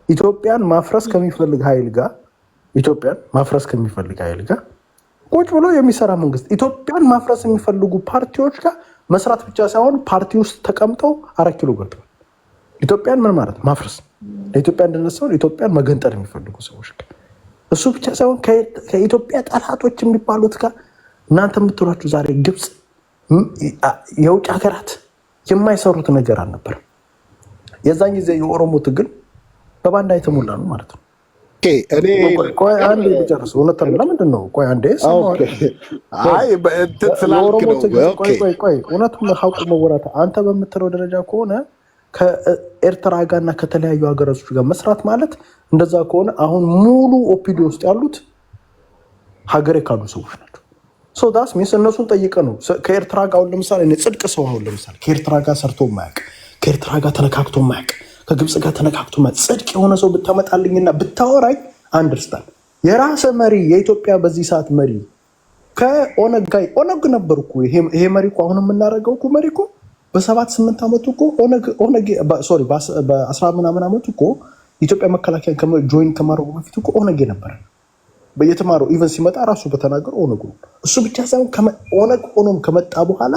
ኢትዮጵያን ማፍረስ ከሚፈልግ ኃይል ጋር ቁጭ ብሎ የሚሰራ መንግስት ኢትዮጵያን ማፍረስ የሚፈልጉ ፓርቲዎች ጋር መስራት ብቻ ሳይሆን ፓርቲ ውስጥ ተቀምጠው 4 ኪሎ ገብተዋል። ኢትዮጵያን ምን ማለት ማፍረስ ለኢትዮጵያ እንደነሳው ኢትዮጵያን መገንጠል የሚፈልጉ ሰዎች ጋር እሱ ብቻ ሳይሆን ከኢትዮጵያ ጠላቶች የሚባሉት ጋር እናንተ የምትሏቸው ዛሬ ግብፅ የውጭ ሀገራት የማይሰሩት ነገር አልነበረም። የዛን ጊዜ የኦሮሞ ትግል በባንዳ የተሞላ ነው ማለት ነው። እኔ ቆይ አንዴ ልጨርስ። እውነቱን ለምንድን ነው? ቆይ አንዴ እውነቱን ሀውቅ መወራት አንተ በምትለው ደረጃ ከሆነ ከኤርትራ ጋር እና ከተለያዩ ሀገራቶች ጋር መስራት ማለት እንደዛ ከሆነ አሁን ሙሉ ኦፒዲ ውስጥ ያሉት ሀገሬ ካሉ ሰዎች ናቸው። ዳስ ሚንስ እነሱን ጠይቀ ነው ከኤርትራ ጋር አሁን ለምሳሌ ጽድቅ ሰው አሁን ለምሳሌ ከኤርትራ ጋር ሰርቶ ማያውቅ፣ ከኤርትራ ጋር ተነካክቶ ማያውቅ፣ ከግብፅ ጋር ተነካክቶ ማያውቅ ጽድቅ የሆነ ሰው ብታመጣልኝና ብታወራኝ አንደርስታንድ የራሰ መሪ የኢትዮጵያ በዚህ ሰዓት መሪ ከኦነግ ጋር ኦነግ ነበር እኮ ይሄ መሪ እኮ አሁን የምናደርገው እኮ መሪ እኮ በ7-8 ዓመቱ እኮ በ10 ምናምን ዓመቱ እኮ ኢትዮጵያ መከላከያ ጆይን ከማድረጉ በፊት እኮ ኦነግ ነበረ። በየተማረው ኢቨን ሲመጣ ራሱ በተናገሩ ኦነግ ነው። እሱ ብቻ ሳይሆን ኦነግ ሆኖም ከመጣ በኋላ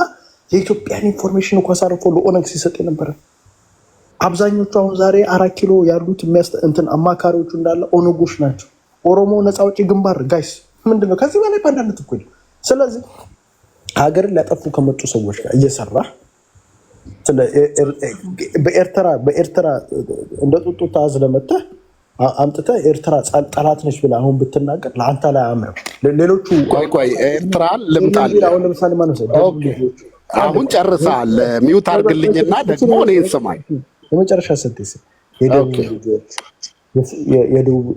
የኢትዮጵያን ኢንፎርሜሽን እኮ አሳርፎ ለኦነግ ሲሰጥ የነበረ አብዛኞቹ አሁን ዛሬ 4 ኪሎ ያሉት አማካሪዎቹ እንዳለ ኦነጎች ናቸው። ኦሮሞ ነፃ አውጪ ግንባር ጋይስ ምንድነው? ከዚህ በላይ ባንዳነት እኮ ነው። ስለዚህ ሀገርን ሊያጠፉ ከመጡ ሰዎች ጋር እየሰራ በኤርትራ እንደ ጡጡ ታዝ ለመተህ አምጥተህ ኤርትራ ጠላት ነች ብለህ አሁን ብትናገር ለአንተ ላይ አምረው ሌሎቹ ቆይ ኤርትራን ልምጣልህ። አሁን ለምሳሌ አሁን ጨርሰሃል። ሚውት አድርግልኝና ደግሞ እኔን ስማኝ። የመጨረሻ ሰንቴንስ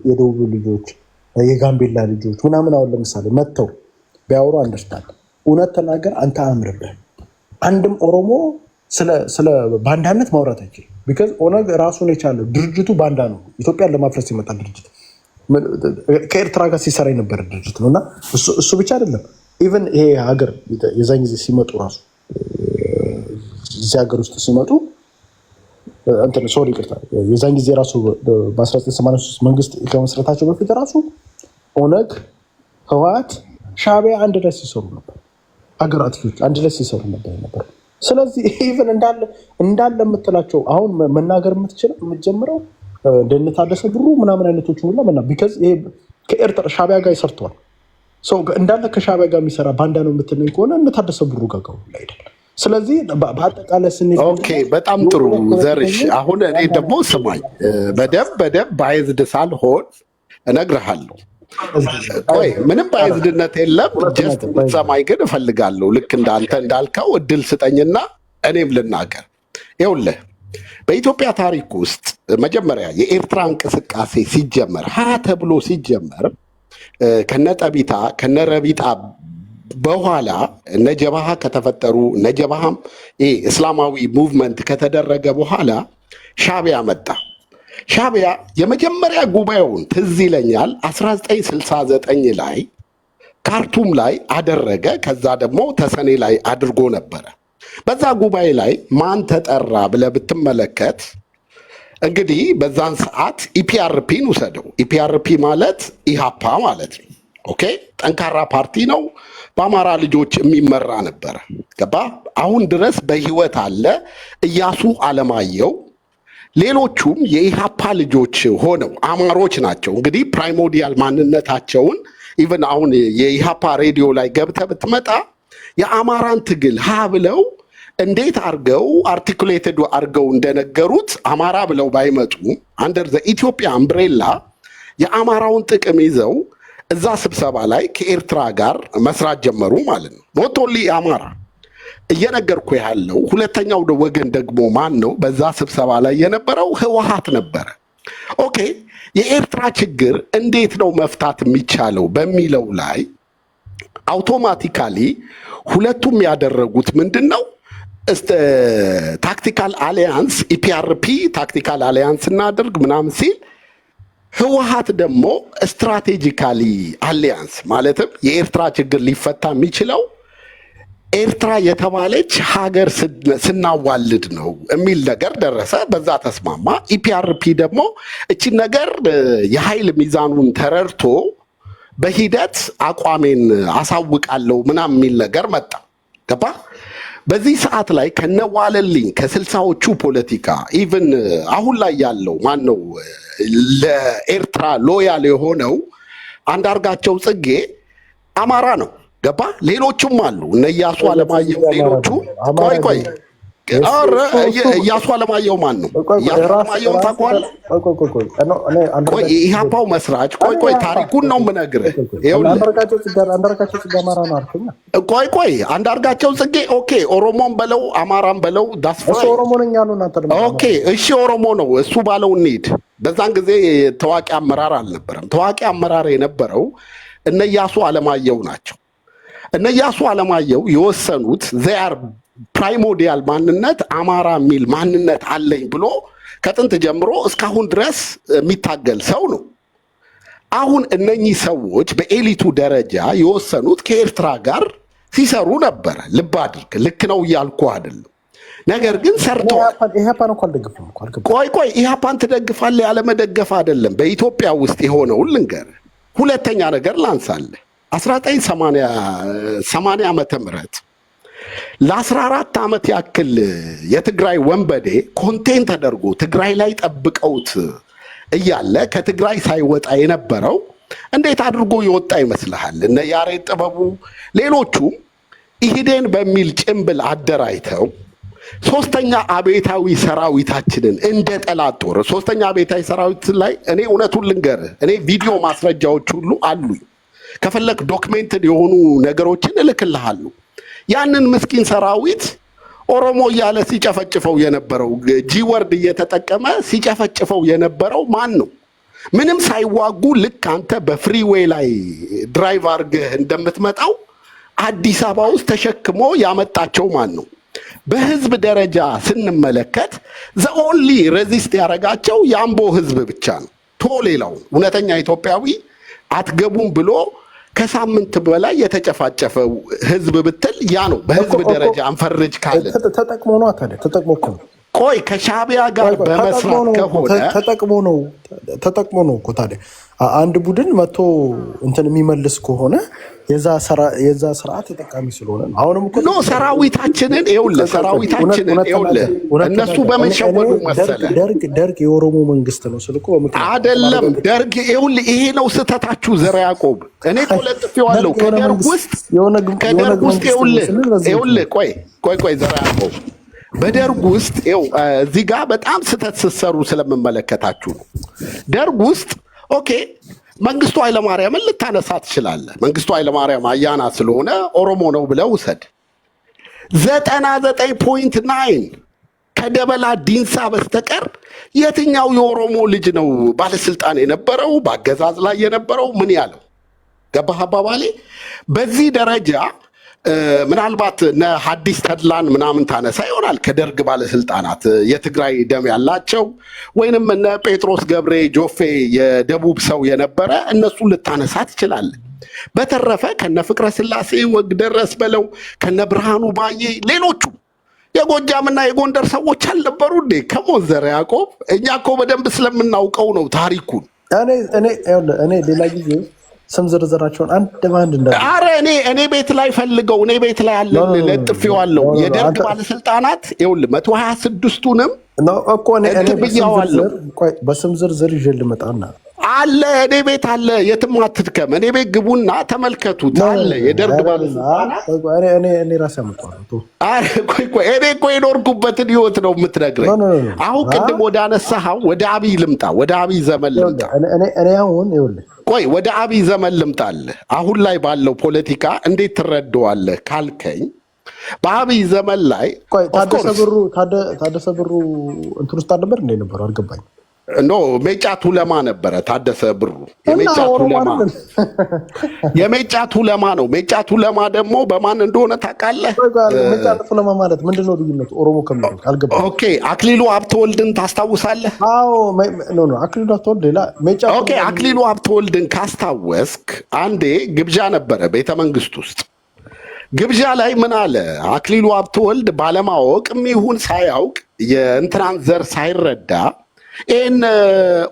የደቡብ ልጆች የጋምቤላ ልጆች ምናምን አሁን ለምሳሌ መጥተው ቢያወሩ አንደርስታንድ እውነት ተናገር አንተ አያምርብህም። አንድም ኦሮሞ ስለ ባንዳነት ማውራት አይችልም። ቢካዝ ኦነግ ራሱን የቻለ ድርጅቱ ባንዳ ነው። ኢትዮጵያን ለማፍረስ የመጣ ድርጅት ከኤርትራ ጋር ሲሰራ የነበረ ድርጅት ነው እና እሱ ብቻ አይደለም። ኢቨን ይሄ ሀገር የዛን ጊዜ ሲመጡ ራሱ እዚህ ሀገር ውስጥ ሲመጡ ይቅርታ የዛን ጊዜ ራሱ በ1983 መንግስት ከመስረታቸው በፊት ራሱ ኦነግ፣ ህወሓት፣ ሻዕቢያ አንድ ላይ ሲሰሩ ነበር። ሀገራት አንድ ላይ ሲሰሩ ነበር። ስለዚህ ኢቨን እንዳለ የምትላቸው አሁን መናገር የምትጀምረው እንደነታደሰ ብሩ ምናምን አይነቶች ሁላ ቢካዝ ይሄ ከኤርትራ ሻዕቢያ ጋር ይሰርተዋል። እንዳለ ከሻዕቢያ ጋር የሚሰራ ባንዳ ነው የምትለኝ ከሆነ እንደታደሰ ብሩ ጋር አይደል? ስለዚህ በአጠቃላይ ስንሄድ በጣም ጥሩ ዘርሽ። አሁን እኔ ደግሞ ስማኝ በደንብ ባይዝድ ሳልሆን እነግርሃለሁ። ቆይ ምንም ባይዝድነት የለም። ጀስት ሰማይ ግን እፈልጋለሁ። ልክ እንዳንተ እንዳልከው እድል ስጠኝና እኔም ልናገር። ይኸውልህ በኢትዮጵያ ታሪክ ውስጥ መጀመሪያ የኤርትራ እንቅስቃሴ ሲጀመር ተብሎ ሲጀመር ከነጠቢታ ከነረቢጣ በኋላ እነ ጀባሃ ከተፈጠሩ እነ ጀባሃም እስላማዊ ሙቭመንት ከተደረገ በኋላ ሻዕቢያ መጣ። ሻዕቢያ የመጀመሪያ ጉባኤውን ትዝ ይለኛል 1969 ላይ ካርቱም ላይ አደረገ። ከዛ ደግሞ ተሰኔ ላይ አድርጎ ነበረ። በዛ ጉባኤ ላይ ማን ተጠራ ብለህ ብትመለከት እንግዲህ በዛን ሰዓት ኢፒአርፒን ውሰደው። ኢፒአርፒ ማለት ኢሃፓ ማለት ነው። ኦኬ ጠንካራ ፓርቲ ነው። በአማራ ልጆች የሚመራ ነበረ። ገባ? አሁን ድረስ በህይወት አለ። እያሱ አለማየሁ ሌሎቹም የኢሃፓ ልጆች ሆነው አማሮች ናቸው። እንግዲህ ፕራይሞዲያል ማንነታቸውን ኢቨን አሁን የኢሃፓ ሬዲዮ ላይ ገብተህ ብትመጣ የአማራን ትግል ብለው እንዴት አርገው አርቲኩሌትድ አርገው እንደነገሩት አማራ ብለው ባይመጡ አንደር ዘ ኢትዮጵያ አምብሬላ የአማራውን ጥቅም ይዘው እዛ ስብሰባ ላይ ከኤርትራ ጋር መስራት ጀመሩ ማለት ነው። ኖቶሊ አማራ እየነገርኩ ያለው። ሁለተኛው ወገን ደግሞ ማን ነው? በዛ ስብሰባ ላይ የነበረው ህወሓት ነበረ። ኦኬ የኤርትራ ችግር እንዴት ነው መፍታት የሚቻለው በሚለው ላይ አውቶማቲካሊ ሁለቱም ያደረጉት ምንድን ነው? ታክቲካል አሊያንስ ኢፒአርፒ ታክቲካል አሊያንስ እናደርግ ምናምን ሲል ህወሓት ደግሞ ስትራቴጂካሊ አሊያንስ ማለትም የኤርትራ ችግር ሊፈታ የሚችለው ኤርትራ የተባለች ሀገር ስናዋልድ ነው የሚል ነገር ደረሰ። በዛ ተስማማ። ኢፒአርፒ ደግሞ እቺን ነገር የኃይል ሚዛኑን ተረድቶ በሂደት አቋሜን አሳውቃለሁ ምናምን የሚል ነገር መጣ። ገባ? በዚህ ሰዓት ላይ ከነዋለልኝ ከስልሳዎቹ ፖለቲካ ኢቭን አሁን ላይ ያለው ማን ነው ለኤርትራ ሎያል የሆነው አንዳርጋቸው ጽጌ አማራ ነው። ገባ? ሌሎቹም አሉ እነ ኢያሱ አለማየሁ ሌሎቹ። ቆይ ኢያሱ አለማየሁ ማን ነው? ኢያሱ አለማየሁን ታውቀዋለህ? ቆይ ኢህአፓው መስራች። ቆይ ታሪኩን ነው የምነግርህ። ቆይ አንዳርጋቸው ጽጌ ኦኬ፣ ኦሮሞን በለው አማራን በለው ኦኬ፣ እሺ ኦሮሞ ነው እሱ ባለው እንሂድ። በዛን ጊዜ ታዋቂ አመራር አልነበረም። ታዋቂ አመራር የነበረው እነ ኢያሱ አለማየሁ ናቸው። እነ ኢያሱ አለማየሁ የወሰኑት ዘያር ፕራይሞዲያል ማንነት አማራ የሚል ማንነት አለኝ ብሎ ከጥንት ጀምሮ እስካሁን ድረስ የሚታገል ሰው ነው። አሁን እነኚህ ሰዎች በኤሊቱ ደረጃ የወሰኑት ከኤርትራ ጋር ሲሰሩ ነበረ። ልብ አድርግ፣ ልክ ነው እያልኩ አይደለም። ነገር ግን ሰርተዋል። ቆይ ኢህአፓን ትደግፋለህ? ያለመደገፍ አይደለም። በኢትዮጵያ ውስጥ የሆነውን ልንገርህ። ሁለተኛ ነገር ላንሳለህ። 1980 ዓመተ ምህረት ለ14 ዓመት ያክል የትግራይ ወንበዴ ኮንቴን ተደርጎ ትግራይ ላይ ጠብቀውት እያለ ከትግራይ ሳይወጣ የነበረው እንዴት አድርጎ የወጣ ይመስልሃል? እነ ያሬድ ጥበቡ ሌሎቹም ኢህዴን በሚል ጭምብል አደራጅተው ሶስተኛ አብዮታዊ ሰራዊታችንን እንደ ጠላት ጦር ሶስተኛ አብዮታዊ ሰራዊት ላይ እኔ እውነቱን ልንገርህ፣ እኔ ቪዲዮ ማስረጃዎች ሁሉ አሉኝ። ከፈለክ ዶክሜንትድ የሆኑ ነገሮችን እልክልሃለሁ። ያንን ምስኪን ሰራዊት ኦሮሞ እያለ ሲጨፈጭፈው የነበረው ጂወርድ እየተጠቀመ ሲጨፈጭፈው የነበረው ማን ነው? ምንም ሳይዋጉ ልክ አንተ በፍሪዌይ ላይ ድራይቭ አድርገህ እንደምትመጣው አዲስ አበባ ውስጥ ተሸክሞ ያመጣቸው ማን ነው? በህዝብ ደረጃ ስንመለከት ዘኦንሊ ሬዚስት ያደረጋቸው የአምቦ ህዝብ ብቻ ነው። ሌላው እውነተኛ ኢትዮጵያዊ አትገቡም ብሎ ከሳምንት በላይ የተጨፋጨፈው ህዝብ ብትል ያ ነው። በህዝብ ደረጃ አንፈርጅ ካለ ተጠቅሞ ነው። ታዲያ ተጠቅሞ እኮ ነው። ቆይ ከሻዕቢያ ጋር በመስራት ከሆነ ተጠቅሞ ነው እኮ። ታዲያ አንድ ቡድን መጥቶ እንትን የሚመልስ ከሆነ የዛ ስርዓት ተጠቃሚ ስለሆነ ነው። አሁንም እኮ ነው ሰራዊታችንን እነሱ በምን ሸወዱ መሰለ? ደርግ የኦሮሞ መንግስት ነው ስልኮ አይደለም። ደርግ ይሄ ነው ስህተታችሁ። ዘረ ያዕቆብ እኔ ቆለጥፌዋለሁ። ከደርግ ውስጥ ቆይ ዘረ ያዕቆብ በደርግ ውስጥ እዚህ ጋር በጣም ስህተት ስትሰሩ ስለምመለከታችሁ ነው። ደርግ ውስጥ ኦኬ መንግስቱ ኃይለማርያምን ልታነሳ ትችላለህ። መንግስቱ ኃይለማርያም አያና ስለሆነ ኦሮሞ ነው ብለው ውሰድ። 99.9 ከደበላ ዲንሳ በስተቀር የትኛው የኦሮሞ ልጅ ነው ባለስልጣን የነበረው በአገዛዝ ላይ የነበረው? ምን ያለው ገባህ አባባሌ? በዚህ ደረጃ ምናልባት እነ ሐዲስ ተድላን ምናምን ታነሳ ይሆናል ከደርግ ባለስልጣናት የትግራይ ደም ያላቸው፣ ወይንም እነ ጴጥሮስ ገብሬ ጆፌ የደቡብ ሰው የነበረ እነሱን ልታነሳ ትችላለህ። በተረፈ ከነ ፍቅረ ስላሴ ወግደረስ በለው ከነ ብርሃኑ ባዬ ሌሎቹ የጎጃምና የጎንደር ሰዎች አልነበሩ እንዴ? ከሞዘረ ያዕቆብ እኛ እኮ በደንብ ስለምናውቀው ነው ታሪኩን። እኔ ሌላ ጊዜ ስም ዝርዝራቸውን አንድ ባንድ እንደ እኔ ቤት ላይ ፈልገው እኔ ቤት ላይ አለ ለጥፌዋለሁ። የደርግ ባለስልጣናት ይኸውልህ 126ቱንም እኮ እኔ ብያዋለሁ። በስም ዝርዝር ይዤ ልመጣና አለ እኔ ቤት አለ። የትም አትድከም። እኔ ቤት ግቡና ተመልከቱት አለ የደርግ ባለስልጣናት። እኔ ራሴ አመጣለሁ። እኔ እኮ የኖርኩበትን ህይወት ነው የምትነግረኝ። አሁን ቅድም ወደ አነሳኸው ወደ አብይ ልምጣ፣ ወደ አብይ ዘመን ልምጣ። እኔ አሁን ይኸውልህ ቆይ ወደ አብይ ዘመን ልምጣልህ። አሁን ላይ ባለው ፖለቲካ እንዴት ትረዳዋለህ ካልከኝ በአብይ ዘመን ላይ ታደሰ ብሩ እንትን ውስጥ አልነበር እንደ ነበረው አልገባኝም። ኖ ሜጫ ቱለማ ነበረ ታደሰ ብሩ። የሜጫ ቱለማ ነው። ሜጫ ቱለማ ደግሞ በማን እንደሆነ ታውቃለህ? ሜጫ ቱለማ ማለት ምንድነው ልዩነቱ? ኦሮሞ ከሚሉት አልገባኝም። ኦኬ አክሊሉ ሀብተወልድን ታስታውሳለህ? አዎ አክሊሉ ሀብተወልድ ሌላ ሜጫ። ኦኬ አክሊሉ ሀብተወልድን ካስታወስክ አንዴ ግብዣ ነበረ ቤተ መንግስት ውስጥ። ግብዣ ላይ ምን አለ አክሊሉ ሀብተወልድ ባለማወቅም ይሁን ሳያውቅ የእንትናን ዘር ሳይረዳ ይህን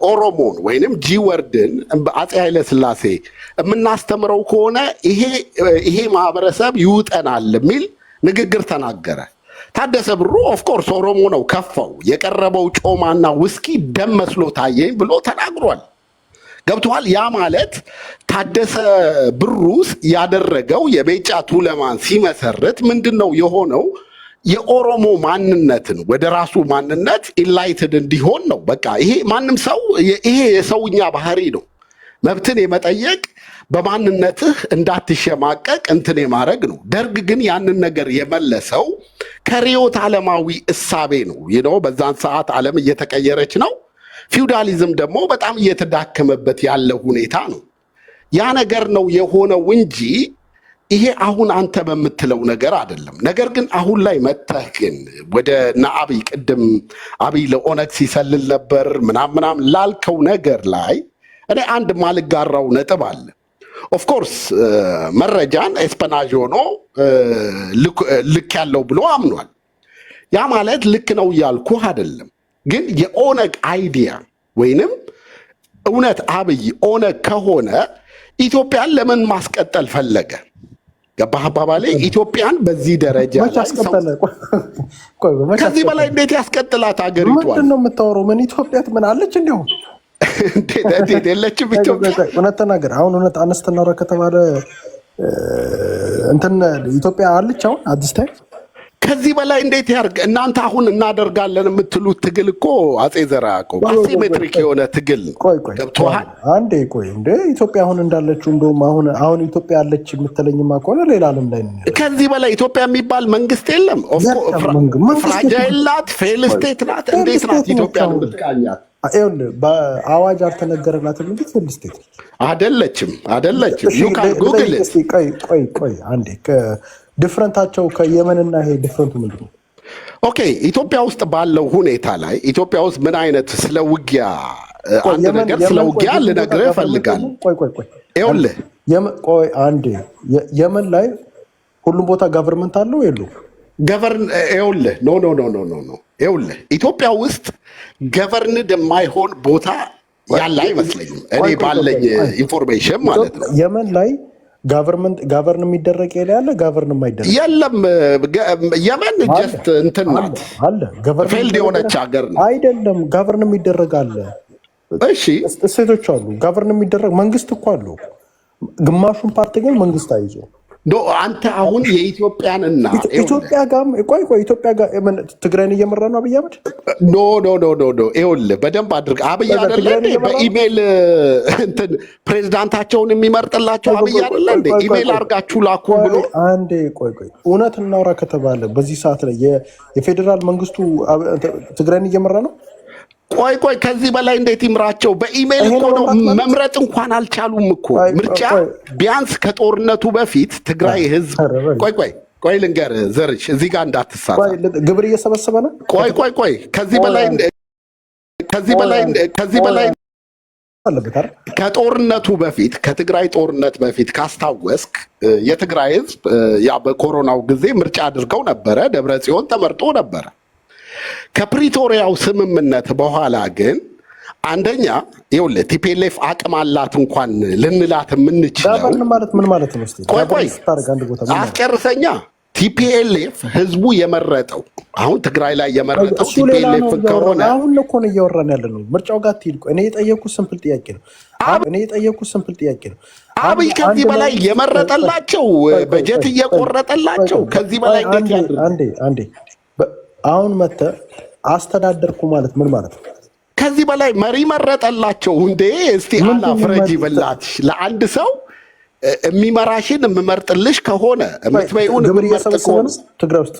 ኦሮሞን ወይንም ጂ ወርድን አፄ ኃይለ ሥላሴ የምናስተምረው ከሆነ ይሄ ማህበረሰብ ይውጠናል የሚል ንግግር ተናገረ። ታደሰ ብሩ ኦፍኮርስ ኦሮሞ ነው፣ ከፋው። የቀረበው ጮማና ውስኪ ደም መስሎ ታየኝ ብሎ ተናግሯል። ገብቷል። ያ ማለት ታደሰ ብሩስ ያደረገው የቤጫ ቱለማን ሲመሰርት ምንድን ነው የሆነው? የኦሮሞ ማንነትን ወደ ራሱ ማንነት ኢንላይትድ እንዲሆን ነው። በቃ ይሄ ማንም ሰው ይሄ የሰውኛ ባህሪ ነው። መብትን የመጠየቅ በማንነትህ እንዳትሸማቀቅ እንትን የማድረግ ነው። ደርግ ግን ያንን ነገር የመለሰው ከርዕዮተ ዓለማዊ እሳቤ ነው። ይኸው በዛን ሰዓት ዓለም እየተቀየረች ነው። ፊውዳሊዝም ደግሞ በጣም እየተዳከመበት ያለ ሁኔታ ነው። ያ ነገር ነው የሆነው እንጂ ይሄ አሁን አንተ በምትለው ነገር አይደለም። ነገር ግን አሁን ላይ መተህ ግን ወደ አብይ ቅድም አብይ ለኦነግ ሲሰልል ነበር ምናምን ላልከው ነገር ላይ እኔ አንድ ማልጋራው ነጥብ አለ። ኦፍኮርስ መረጃን ኤስፐናዥ ሆኖ ልክ ያለው ብሎ አምኗል። ያ ማለት ልክ ነው እያልኩህ አይደለም። ግን የኦነግ አይዲያ ወይንም እውነት አብይ ኦነግ ከሆነ ኢትዮጵያን ለምን ማስቀጠል ፈለገ? ገባህ አባባሌ? ኢትዮጵያን በዚህ ደረጃ ከዚህ በላይ እንዴት ያስቀጥላት? ሀገሪቷ ምንድን ነው የምታወራው? ምን ኢትዮጵያ ምን አለች? እንዲሁ እንዴት የለችም ኢትዮጵያ? እውነት ተናገር። አሁን እውነት አነስተና ወረ ከተባለ እንትን ኢትዮጵያ አለች አሁን አዲስ ታይም። ከዚህ በላይ እንዴት ያርግ? እናንተ አሁን እናደርጋለን የምትሉት ትግል እኮ አጼ ዘርዓ ያዕቆብ አሲሜትሪክ የሆነ ትግል ገብቶሃል? አንዴ ቆይ እንደ ኢትዮጵያ አሁን እንዳለችው እንደውም አሁን ኢትዮጵያ አለች የምትለኝማ ከሆነ ሌላ ዓለም ላይ ነው። ከዚህ በላይ ኢትዮጵያ የሚባል መንግስት የለም። ፍራጃይል ናት፣ ፌል ስቴት ናት። እንዴት ናት ኢትዮጵያ የምትቃኛት? በአዋጅ አልተነገረላትም እንጂ ፌል ስቴት አይደለችም። ጉግል ቆይ አንዴ ዲፍረንታቸው ከየመንና ይሄ ዲፍረንቱ ምንድን ነው? ኦኬ ኢትዮጵያ ውስጥ ባለው ሁኔታ ላይ ኢትዮጵያ ውስጥ ምን አይነት ስለ ውጊያ አንድ ነገር ስለ ውጊያ ልነግርህ እፈልጋለሁ። ይኸውልህ ቆይ አንዴ የመን ላይ ሁሉም ቦታ ጋቨርንመንት አለው የሉ ይኸውልህ ኖ ይኸውልህ ኢትዮጵያ ውስጥ ገቨርንድ የማይሆን ቦታ ያለ አይመስለኝም እኔ ባለኝ ኢንፎርሜሽን ማለት ነው። የመን ላይ ጋቨርን የሚደረግ ያለ ጋቨርን የማይደረግ የለም። የመን ጀስት እንትን ናት አለ ፌልድ የሆነች ሀገር ነው አይደለም። ጋቨርን የሚደረግ አለ። እሺ እሴቶች አሉ። ጋቨርን የሚደረግ መንግስት እኮ አለው። ግማሹን ፓርቲ ግን መንግስት አይዞ አንተ አሁን የኢትዮጵያን እና ኢትዮጵያ ጋር ቆይ ኢትዮጵያ ጋር ትግራይን እየመራ ነው አብይ አህመድ። ኖ ይኸውልህ በደንብ አድርግ። አብይ አይደለ በኢሜይል እንትን ፕሬዚዳንታቸውን የሚመርጥላቸው አብይ አይደለ እንዴ? ኢሜይል አድርጋችሁ ላኩ ብሎ አንዴ ቆይ እውነት እናውራ ከተባለ በዚህ ሰዓት ላይ የፌዴራል መንግስቱ ትግራይን እየመራ ነው። ቆይ ከዚህ በላይ እንዴት ይምራቸው? በኢሜይል እኮ ነው። መምረጥ እንኳን አልቻሉም እኮ ምርጫ። ቢያንስ ከጦርነቱ በፊት ትግራይ ህዝብ ቆይ ልንገርህ ዘርሽ እዚህ ጋር እንዳትሳሳት። ግብር እየሰበሰበ ነው። ቆይ ከዚህ በላይ ከጦርነቱ በፊት ከትግራይ ጦርነት በፊት ካስታወስክ የትግራይ ህዝብ ያ በኮሮናው ጊዜ ምርጫ አድርገው ነበረ። ደብረ ጽዮን ተመርጦ ነበረ። ከፕሪቶሪያው ስምምነት በኋላ ግን አንደኛ ይኸውልህ ቲፒኤልኤፍ አቅም አላት እንኳን ልንላት የምንችለው ማለት ምን ማለት ነው? ቆይ አስጨርሰኛ። ቲፒኤልኤፍ ህዝቡ የመረጠው አሁን ትግራይ ላይ የመረጠው ቲፒኤልኤፍ ከሆነ አሁን እኮ ነው እያወራን ያለ ነው። ምርጫው ጋር ትሄድ። እኔ የጠየኩት ሲምፕል ጥያቄ ነው። አብይ ከዚህ በላይ የመረጠላቸው በጀት እየቆረጠላቸው ከዚህ በላይ እንዴት ያድርግ? አንዴ አሁን መተህ አስተዳደርኩ ማለት ምን ማለት ነው? ከዚህ በላይ መሪ መረጠላቸው እንዴ? እስቲ አላፍረጅ ይበላትሽ። ለአንድ ሰው የሚመራሽን የምመርጥልሽ ከሆነ የምትበይውን የምመርጥ ከሆነ ትግራይ ውስጥ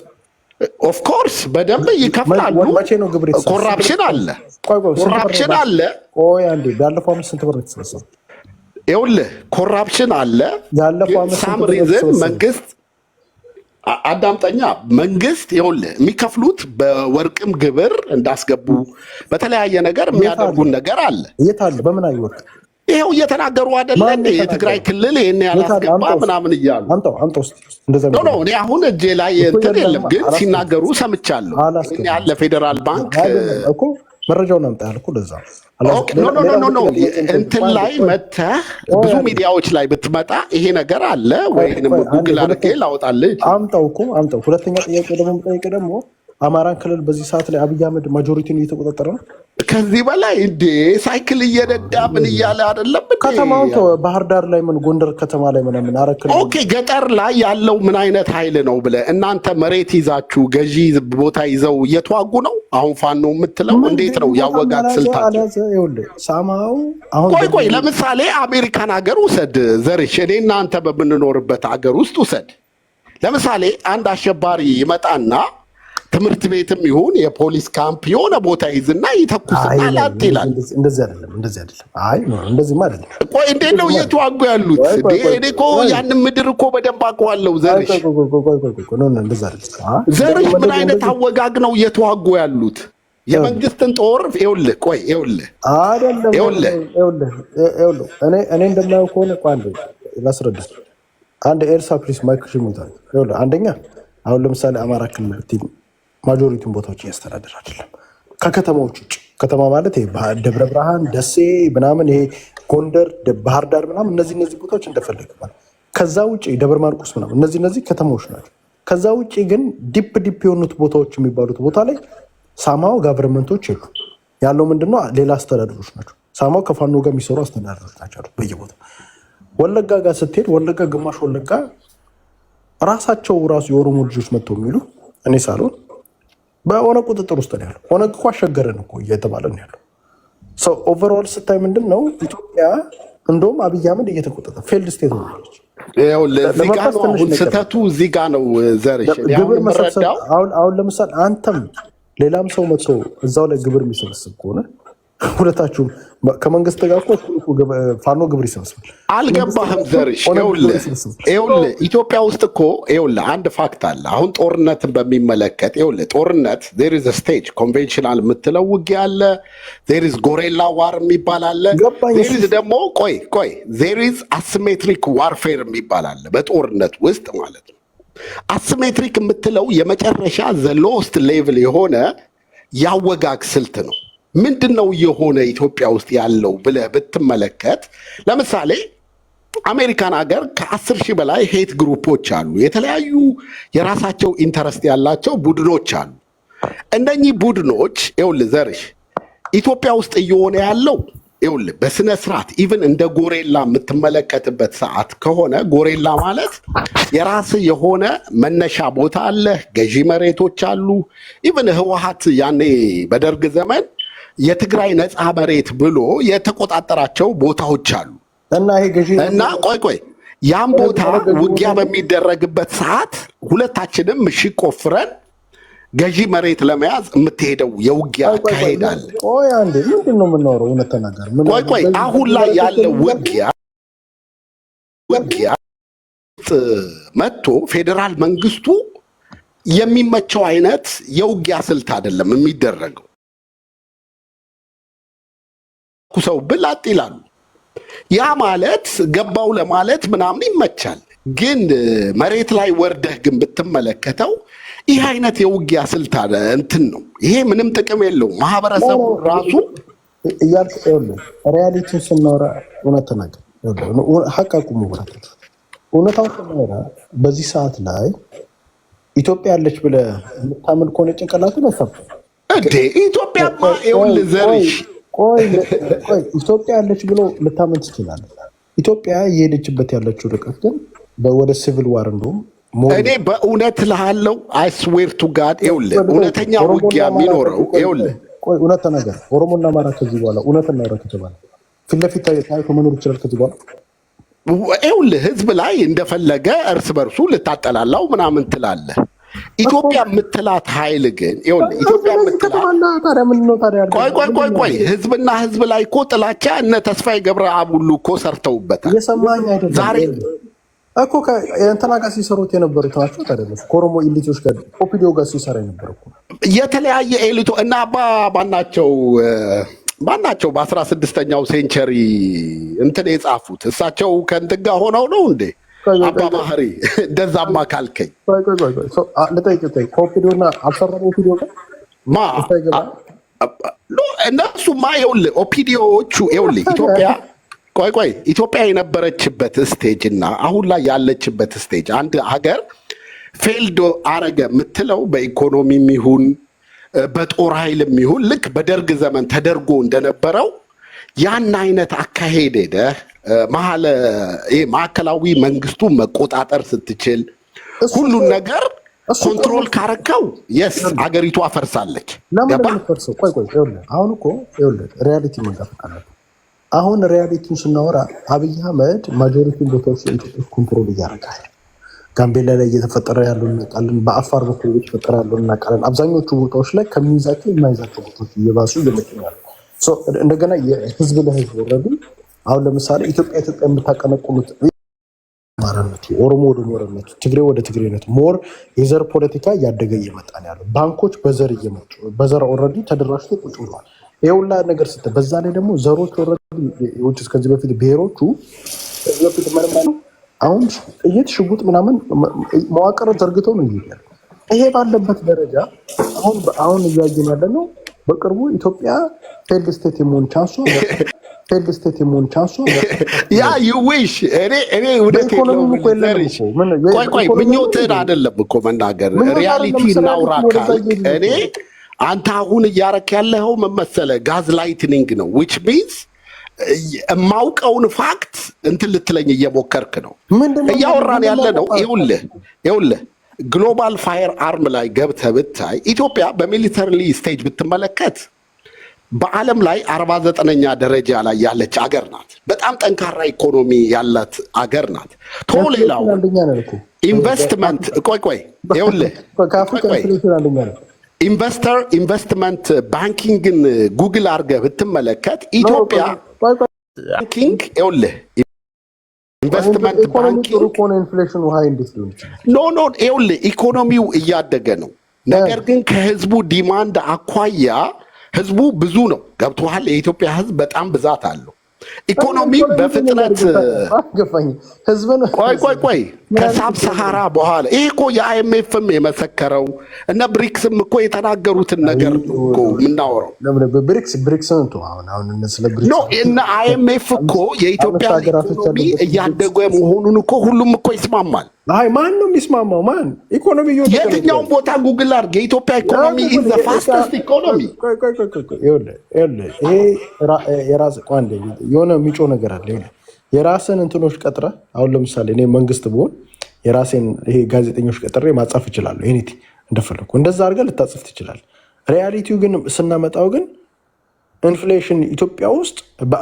ኦፍኮርስ በደንብ ይከፍላሉ። መቼ ነው ግብር የተሰበሰበው? ኮራፕሽን አለ። ቆይ አንዴ ባለፈው ዓመት ስንት ብር የተሰበሰበው? ይኸውልህ ኮራፕሽን አለ። ያለፈው ዓመት ሳም ሪዝን መንግስት አዳምጠኛ መንግስት ይኸውልህ የሚከፍሉት በወርቅም ግብር እንዳስገቡ በተለያየ ነገር የሚያደርጉን ነገር አለ። የት አለ? በምን አይወርቅ ይኸው እየተናገሩ አይደለ እንዴ? የትግራይ ክልል ይሄን ያላስገባ ምናምን እያሉ ነው። እኔ አሁን እጄ ላይ እንትን የለም፣ ግን ሲናገሩ ሰምቻለሁ። ያለ ፌዴራል ባንክ እኮ መረጃውን አምጣ ያልኩ ለዛ ኖ እንትን ላይ መተህ ብዙ ሚዲያዎች ላይ ብትመጣ ይሄ ነገር አለ ወይንም ጉግል አድርጌ ላወጣልህ። አምጣው። ሁለተኛ ጥያቄ ደግሞ የምጠይቅህ ደግሞ አማራን ክልል በዚህ ሰዓት ላይ አብይ አህመድ ማጆሪቲን እየተቆጣጠረ ነው። ከዚህ በላይ እንዴ ሳይክል እየነዳ ምን እያለ አይደለም? ከተማውን ባህር ዳር ላይ ምን ጎንደር ከተማ ላይ ምናምን አረክል። ኦኬ ገጠር ላይ ያለው ምን አይነት ኃይል ነው ብለህ እናንተ መሬት ይዛችሁ ገዢ ቦታ ይዘው እየተዋጉ ነው። አሁን ፋኖ የምትለው እንዴት ነው ያወጋት ስልታቸው? ሳማው አሁን ቆይ ለምሳሌ አሜሪካን ሀገር ውሰድ ዘርሽ፣ እኔ እናንተ በምንኖርበት ሀገር ውስጥ ውሰድ። ለምሳሌ አንድ አሸባሪ ይመጣና ትምህርት ቤትም ይሁን የፖሊስ ካምፕ የሆነ ቦታ ይዝና ይተኩስና ላጥ ይላል። እንደዚህ አይደለም። አይ እንደዚህማ አይደለም። ቆይ እንዴት ነው እየተዋጉ ያሉት? እኔ እኮ ያንን ምድር እኮ በደንብ አውቀዋለሁ። ዘርሽ ምን አይነት አወጋግ ነው እየተዋጉ ያሉት? የመንግስትን ጦር ይኸውልህ እኔ እንደማየው ከሆነ አንዴ ላስረዳህ። አንድ ኤርሳ ፕሊስ ማይክ ሽሙታል። አንደኛ አሁን ለምሳሌ አማራ ክልል ብትይ ማጆሪቲውን ቦታዎች እያስተዳደር አይደለም። ከከተማዎች ውጭ ከተማ ማለት ደብረ ብርሃን፣ ደሴ ምናምን ይሄ ጎንደር፣ ባህር ዳር ምናምን እነዚህ ቦታዎች እንደፈለግ ማለት። ከዛ ውጭ ደብረ ማርቆስ ምናምን እነዚህ ከተማዎች ናቸው። ከዛ ውጭ ግን ዲፕ የሆኑት ቦታዎች የሚባሉት ቦታ ላይ ሳማው ጋቨርንመንቶች የሉ። ያለው ምንድነው ሌላ አስተዳደሮች ናቸው። ሳማው ከፋኖ ጋር የሚሰሩ አስተዳደሮች ናቸው በየቦታው። ወለጋ ጋር ስትሄድ ወለጋ ግማሽ ወለጋ ራሳቸው የኦሮሞ ልጆች መጥተው የሚሉ እኔ ሳልሆን በኦነግ ቁጥጥር ውስጥ ነው ያለው። ኦነግ እኮ አሸገረን እኮ እየተባለ ነው ያለው። ሰው ኦቨርኦል ስታይ ምንድን ነው ኢትዮጵያ እንደውም አብይ አህመድ እየተቆጣጠረ ፌልድ ስቴት ሆናለች። ስህተቱ እዚህ ጋ ነው ዘርሽ። ግብር መሰብሰብ አሁን ለምሳሌ አንተም ሌላም ሰው መጥቶ እዛው ላይ ግብር የሚሰበስብ ከሆነ ሁለታችሁም ከመንግስት ጋር እኮ ፋኖ ግብር ይሰበስባል። አልገባህም ዘርሽ? ይኸውልህ ኢትዮጵያ ውስጥ እኮ ይኸውልህ አንድ ፋክት አለ። አሁን ጦርነትን በሚመለከት ይኸውልህ ጦርነት ዜር ኢዝ ስቴጅ ኮንቬንሽናል የምትለው ውጊያ አለ። ዜር ኢዝ ጎሬላ ዋር የሚባል አለ። ዜር ኢዝ ደግሞ ቆይ ዜር ኢዝ አሲሜትሪክ ዋርፌር የሚባል አለ በጦርነት ውስጥ ማለት ነው። አሲሜትሪክ የምትለው የመጨረሻ ዘ ሎስት ሌቭል የሆነ ያወጋግ ስልት ነው። ምንድን ነው የሆነ ኢትዮጵያ ውስጥ ያለው ብለህ ብትመለከት ለምሳሌ አሜሪካን ሀገር ከ10 ሺህ በላይ ሄት ግሩፖች አሉ። የተለያዩ የራሳቸው ኢንተረስት ያላቸው ቡድኖች አሉ። እነኚህ ቡድኖች ይኸውልህ ዘርሽ ኢትዮጵያ ውስጥ እየሆነ ያለው ይኸውልህ በስነ ስርዓት ኢቭን እንደ ጎሬላ የምትመለከትበት ሰዓት ከሆነ ጎሬላ ማለት የራስህ የሆነ መነሻ ቦታ አለ፣ ገዢ መሬቶች አሉ። ኢቭን ህወሓት ያኔ በደርግ ዘመን የትግራይ ነፃ መሬት ብሎ የተቆጣጠራቸው ቦታዎች አሉ እና ቆይ ያም ቦታ ውጊያ በሚደረግበት ሰዓት ሁለታችንም ምሽግ ቆፍረን ገዢ መሬት ለመያዝ የምትሄደው የውጊያ አካሄዳል። ቆይ አሁን ላይ ያለው ውጊያ መጥቶ ፌዴራል መንግስቱ የሚመቸው አይነት የውጊያ ስልት አይደለም የሚደረገው። ኩሰው ብላጥ ይላሉ። ያ ማለት ገባው ለማለት ምናምን ይመቻል። ግን መሬት ላይ ወርደህ ግን ብትመለከተው ይህ አይነት የውጊያ ስልት እንትን ነው። ይሄ ምንም ጥቅም የለውም። ማህበረሰቡ ራሱ እያልክ ሪያሊቲ ስናወራ እውነት ተናገር፣ ሀቃቁ መብራት እውነታው ስናወራ በዚህ ሰዓት ላይ ኢትዮጵያ ያለች ብለህ የምታምን ከሆነ ጭንቅላቱን ያሳብ እንዴ ኢትዮጵያማ ይኸውልህ ዘርሽ ቆይ ኢትዮጵያ ያለች ብሎ ልታመን ትችላለህ። ኢትዮጵያ እየሄደችበት ያለችው ርቀት ግን ወደ ሲቪል ዋር እንደውም እኔ በእውነት ልሃለው አይስዌር ቱ ጋድ ይኸውልህ እውነተኛ ውጊያ የሚኖረው ይኸውልህ እውነት ነገር ኦሮሞና አማራ ከዚህ በኋላ እውነት እናውራ ከተባለ ፊት ለፊት ታይቶ መኖር ይችላል። ከዚህ በኋላ ይኸውልህ ህዝብ ላይ እንደፈለገ እርስ በርሱ ልታጠላላው ምናምን ትላለህ። ኢትዮጵያ የምትላት ኃይል ግን ይኸውልህ ኢትዮጵያ የምትላት ቆይ ህዝብና ህዝብ ላይ እኮ ጥላቻ እነ ተስፋዬ ገብረአብ ሁሉ እኮ ሰርተውበታል። የሰማኝ አይደለም ዛሬ እኮ ከእንትና ጋር ሲሰሩት የነበሩት ናቸው አይደለም? ከኦሮሞ ኤሊቶች ጋር ኦፒዲዮ ጋር ሲሰራ የነበረው እኮ የተለያየ ኤሊቶ እና አባ ባናቸው ማናቸው በ16ኛው ሴንቸሪ እንትን የጻፉት እሳቸው ከእንትን ጋር ሆነው ነው እንዴ? አባ ባህሪ እንደዛማ ካልከኝ ማ እነሱማ ይኸውልህ ኦፒዲዮዎቹ ይኸውልህ ኢትዮጵያ የነበረችበት ስቴጅ እና አሁን ላይ ያለችበት ስቴጅ አንድ ሀገር ፌልዶ አረገ የምትለው በኢኮኖሚም ይሁን በጦር ኃይልም ይሁን ልክ በደርግ ዘመን ተደርጎ እንደነበረው ያን አይነት አካሄድ ሄደህ ማዕከላዊ መንግስቱ መቆጣጠር ስትችል ሁሉን ነገር ኮንትሮል ካረከው የስ አገሪቱ አፈርሳለች። አሁን እኮ ሪያሊቲ መንቀፍቃለሁ። አሁን ሪያሊቲውን ስናወራ አብይ አህመድ ማጆሪቲን ቦታዎች ኮንትሮል እያደረጋል። ጋምቤላ ላይ እየተፈጠረ ያለው እናውቃለን። በአፋር በኩል እየተፈጠረ ያለው እናውቃለን። አብዛኞቹ ቦታዎች ላይ ከሚይዛቸው የማይዛቸው ቦታዎች እየባሱ እየመጡኛሉ። እንደገና የህዝብ ለህዝብ ወረዱ። አሁን ለምሳሌ ኢትዮጵያ የምታቀነቁሉት አማራነቱ፣ ኦሮሞ ወደ ኦሮሞነቱ፣ ትግሬ ወደ ትግሬነቱ ሞር የዘር ፖለቲካ እያደገ እየመጣ ነው ያለው። ባንኮች በዘር እየመጡ በዘር ኦልሬዲ ተደራጅቶ ቁጭ ብሏል። ይኸውላ ነገር ስትል በዛ ላይ ደግሞ ዘሮች ኦልሬዲ ከዚህ በፊት ብሔሮቹ ከዚህ በፊት ምንም አሁን ጥይት ሽጉጥ ምናምን መዋቅር ዘርግተው ነው ይሄዳል። ይሄ ባለበት ደረጃ አሁን እያየን ያለ ነው። በቅርቡ ኢትዮጵያ ፌልድ ስቴት የመሆን ቻንሱ ያ ይዊሽ እኔ ውደት ቆይ ምኞትህን አይደለም እኮ መናገር ሪያሊቲ እናውራ ካልክ እኔ አንተ አሁን እያረክ ያለኸው መመሰለ ጋዝ ላይትኒንግ ነው ዊች ሚንስ የማውቀውን ፋክት እንትን ልትለኝ እየሞከርክ ነው። እያወራን ያለ ነው ይኸውልህ ግሎባል ፋየር አርም ላይ ገብተህ ብታይ ኢትዮጵያ በሚሊተሪ ስቴጅ ብትመለከት በዓለም ላይ 49ኛ ደረጃ ላይ ያለች አገር ናት። በጣም ጠንካራ ኢኮኖሚ ያላት አገር ናት። ሌላው ኢንቨስትመንት ይኸውልህ ኢንቨስትመንት ባንኪንግን ጉግል አድርገህ ብትመለከት ኢትዮጵያ ባንኪንግ ይኸውልህ ኢንቨስትመንት ባንኪንግ ይኸውልህ ኢኮኖሚው እያደገ ነው። ነገር ግን ከህዝቡ ዲማንድ አኳያ ህዝቡ ብዙ ነው። ገብቶሃል? የኢትዮጵያ ህዝብ በጣም ብዛት አለው። ኢኮኖሚ በፍጥነት ቆይ ከሳብ ሰሃራ በኋላ ይሄ እኮ የአይኤምኤፍም የመሰከረው እነ ብሪክስም እኮ የተናገሩትን ነገር ነው እኮ የምናወራው። እነ አይኤምኤፍ እኮ የኢትዮጵያ ኢኮኖሚ እያደገ መሆኑን እኮ ሁሉም እኮ ይስማማል። ማን ነው የሚስማማው? ማን ኢኮኖሚ የትኛውን ቦታ ጉግል አድርግ። የኢትዮጵያ ኢኮኖሚ ኢዝ ዘ ፋስተስት ኢኮኖሚ። ይሄ የራስ የሆነ የሚጮ ነገር አለ። የራስን እንትኖች ቀጥረ አሁን ለምሳሌ እኔ መንግስት ብሆን የራሴን ይሄ ጋዜጠኞች ቀጥሬ ማጻፍ እችላለሁ። ኤኒቲ እንደፈለኩ እንደዛ አድርገህ ልታጽፍ ትችላለህ። ሪያሊቲው ግን ስናመጣው ግን ኢንፍሌሽን ኢትዮጵያ ውስጥ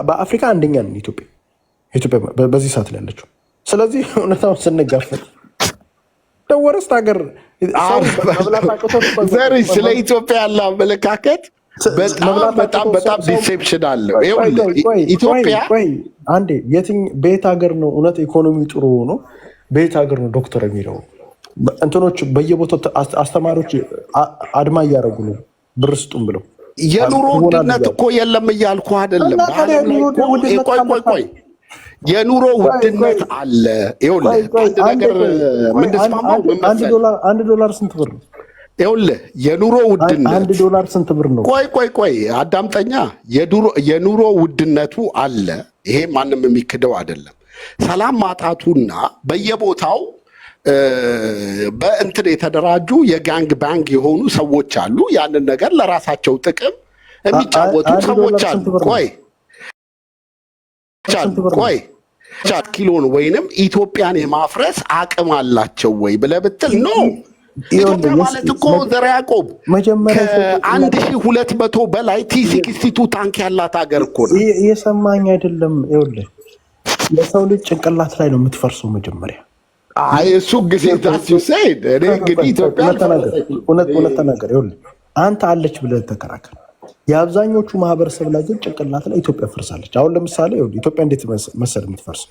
በአፍሪካ አንደኛ ነን። ኢትዮጵያ በዚህ ሰዓት ላይ ያለችው። ስለዚህ እውነታውን ስንጋፈጥ ደወረስት ሀገር ዘር ስለ ኢትዮጵያ ያለ አመለካከት በጣም ዲሴፕሽን አለው። ኢትዮጵያ አንዴ በየት ሀገር ነው እውነት ኢኮኖሚ ጥሩ ሆኖ በየት ሀገር ነው ዶክተር የሚለው እንትኖች በየቦታው አስተማሪዎች አድማ እያደረጉ ነው ብር ስጡን ብለው። የኑሮ ውድነት እኮ የለም እያልኩ አይደለም። ቆይ የኑሮ ውድነት አለ። ይኸውልህ አንድ ነገር ምንድስማማው $1 ስንት ብር ነው? ይኸውልህ የኑሮ ውድነት $1 ስንት ብር ነው? ቆይ አዳምጠኛ። የኑሮ ውድነቱ አለ። ይሄ ማንም የሚክደው አይደለም። ሰላም ማጣቱና በየቦታው በእንትን የተደራጁ የጋንግ ባንግ የሆኑ ሰዎች አሉ። ያንን ነገር ለራሳቸው ጥቅም የሚጫወቱ ሰዎች አሉ። ቆይ ኪሎን ወይንም ኢትዮጵያን የማፍረስ አቅም አላቸው ወይ ብለህ ብትል ነው። ኢትዮጵያ ማለት እኮ ዘረ ያዕቆብ ከ1200 በላይ ቲ62 ታንክ ያላት ሀገር እኮ ነው። እየሰማኝ አይደለም? ይኸውልህ የሰው ልጅ ጭንቅላት ላይ ነው የምትፈርሰው መጀመሪያ። እሱ ጊዜ ታስዩሰይድ እኔ እንግዲህ ኢትዮጵያ እውነት ተናገር። ይኸውልህ አንተ አለች ብለህ ተከራከር። የአብዛኞቹ ማህበረሰብ ላይ ግን ጭንቅላት ላይ ኢትዮጵያ ፈርሳለች። አሁን ለምሳሌ ኢትዮጵያ እንዴት መሰል የምትፈርሰው?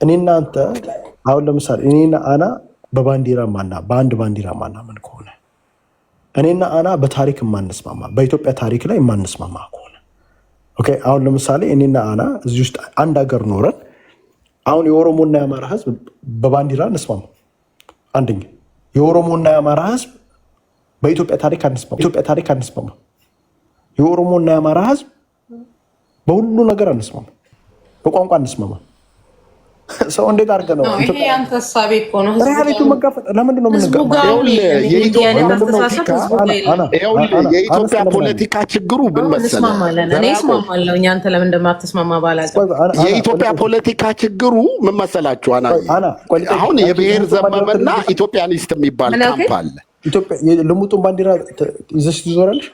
እኔና አንተ አሁን ለምሳሌ እኔና አና በአንድ ባንዲራ ማናምን ከሆነ እኔና አና በታሪክ የማንስማማ በኢትዮጵያ ታሪክ ላይ የማንስማማ ከሆነ ኦኬ አሁን ለምሳሌ እኔና አና እዚህ ውስጥ አንድ ሀገር ኖረን አሁን የኦሮሞና የአማራ ህዝብ በባንዲራ እንስማማ። አንደኛ የኦሮሞና የአማራ ህዝብ በኢትዮጵያ ታሪክ አንስማማ። የኦሮሞና የአማራ ህዝብ በሁሉ ነገር አንስማማ። በቋንቋ አንስማማ። ሰው እንዴት አድርገህ ነው ይሄ ያንተ ሐሳብ እኮ ነው። ሪያሊቲው መጋፈጥ ለምንድን ነው የኢትዮጵያ ፖለቲካ ችግሩ ምን መሰለህ? እኔ እስማማለሁ። አንተ ለምን እንደማትስማማ ባላውቅም የኢትዮጵያ ፖለቲካ ችግሩ ምን መሰላችሁ? አሁን የብሔር ዘመመና ኢትዮጵያኒስት የሚባል ካምፕ አለ። ኢትዮጵያ ልሙጡን ባንዲራ ይዘሽ ትዞራለሽ?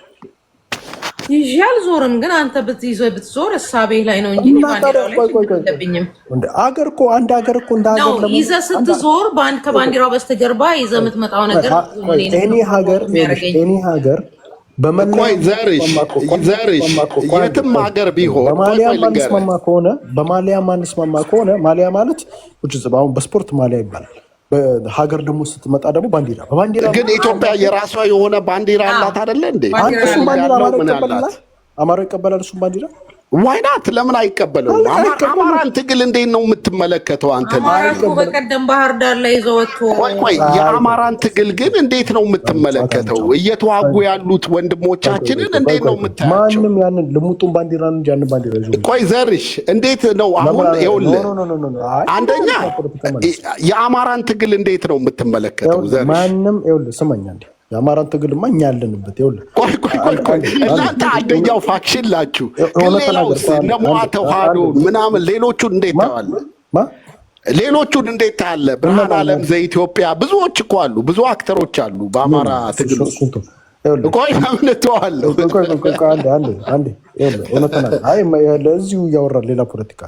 ይዤ አልዞርም፣ ግን አንተ ብትዞር እሳቤ ላይ ነው እንጂ ባንዲራው ላይ የለብኝም። አገር እኮ አንድ ሀገር እኮ እንደ ሀገር ነው ይዘህ ስትዞር ከባንዲራው በስተጀርባ ይዘህ የምትመጣው ነገር እኔ ሀገር በመለያ የትም ሀገር ቢሆን በማሊያ ማንስማማ ከሆነ ማሊያ ማለት አሁን በስፖርት ማሊያ ይባላል። በሀገር ደግሞ ስትመጣ ደግሞ ባንዲራ ግን ኢትዮጵያ የራሷ የሆነ ባንዲራ አላት አይደለ እንዴ? አማራ ይቀበላል እሱም ባንዲራ ዋይናት ለምን አይቀበለውም? አማራን ትግል እንዴት ነው የምትመለከተው አንተ? በቀደም ባህር ዳር ላይ ይዘው ወጥቶ የአማራን ትግል ግን እንዴት ነው የምትመለከተው? እየተዋጉ ያሉት ወንድሞቻችንን እንዴት ነው የምታያቸው? ማንም ያንን ልሙጡን ባንዲራ እንጂ ያንን ባንዲራ ይዞ ቆይ ዘርሽ እንዴት ነው አሁን? ይኸውልህ አንደኛ የአማራን ትግል እንዴት ነው የምትመለከተው? ዘርሽ ማንም ይኸውልህ ስመኛ እንዴ የአማራን ትግልማ እኛ ያለንበት ቆይ እናንተ አንደኛው ፋክሽን ላችሁ፣ ግን ሌላውስ እነ ሞዓ ተዋህዶ ምናምን ሌሎቹን እንዴት ታዋለ? ሌሎቹን እንዴት ታያለ? ብርሃን ዓለም ዘኢትዮጵያ ብዙዎች እኮ አሉ፣ ብዙ አክተሮች አሉ በአማራ ትግል። ቆይ ምን ተዋለው? ለዚሁ እያወራን ሌላ ፖለቲካ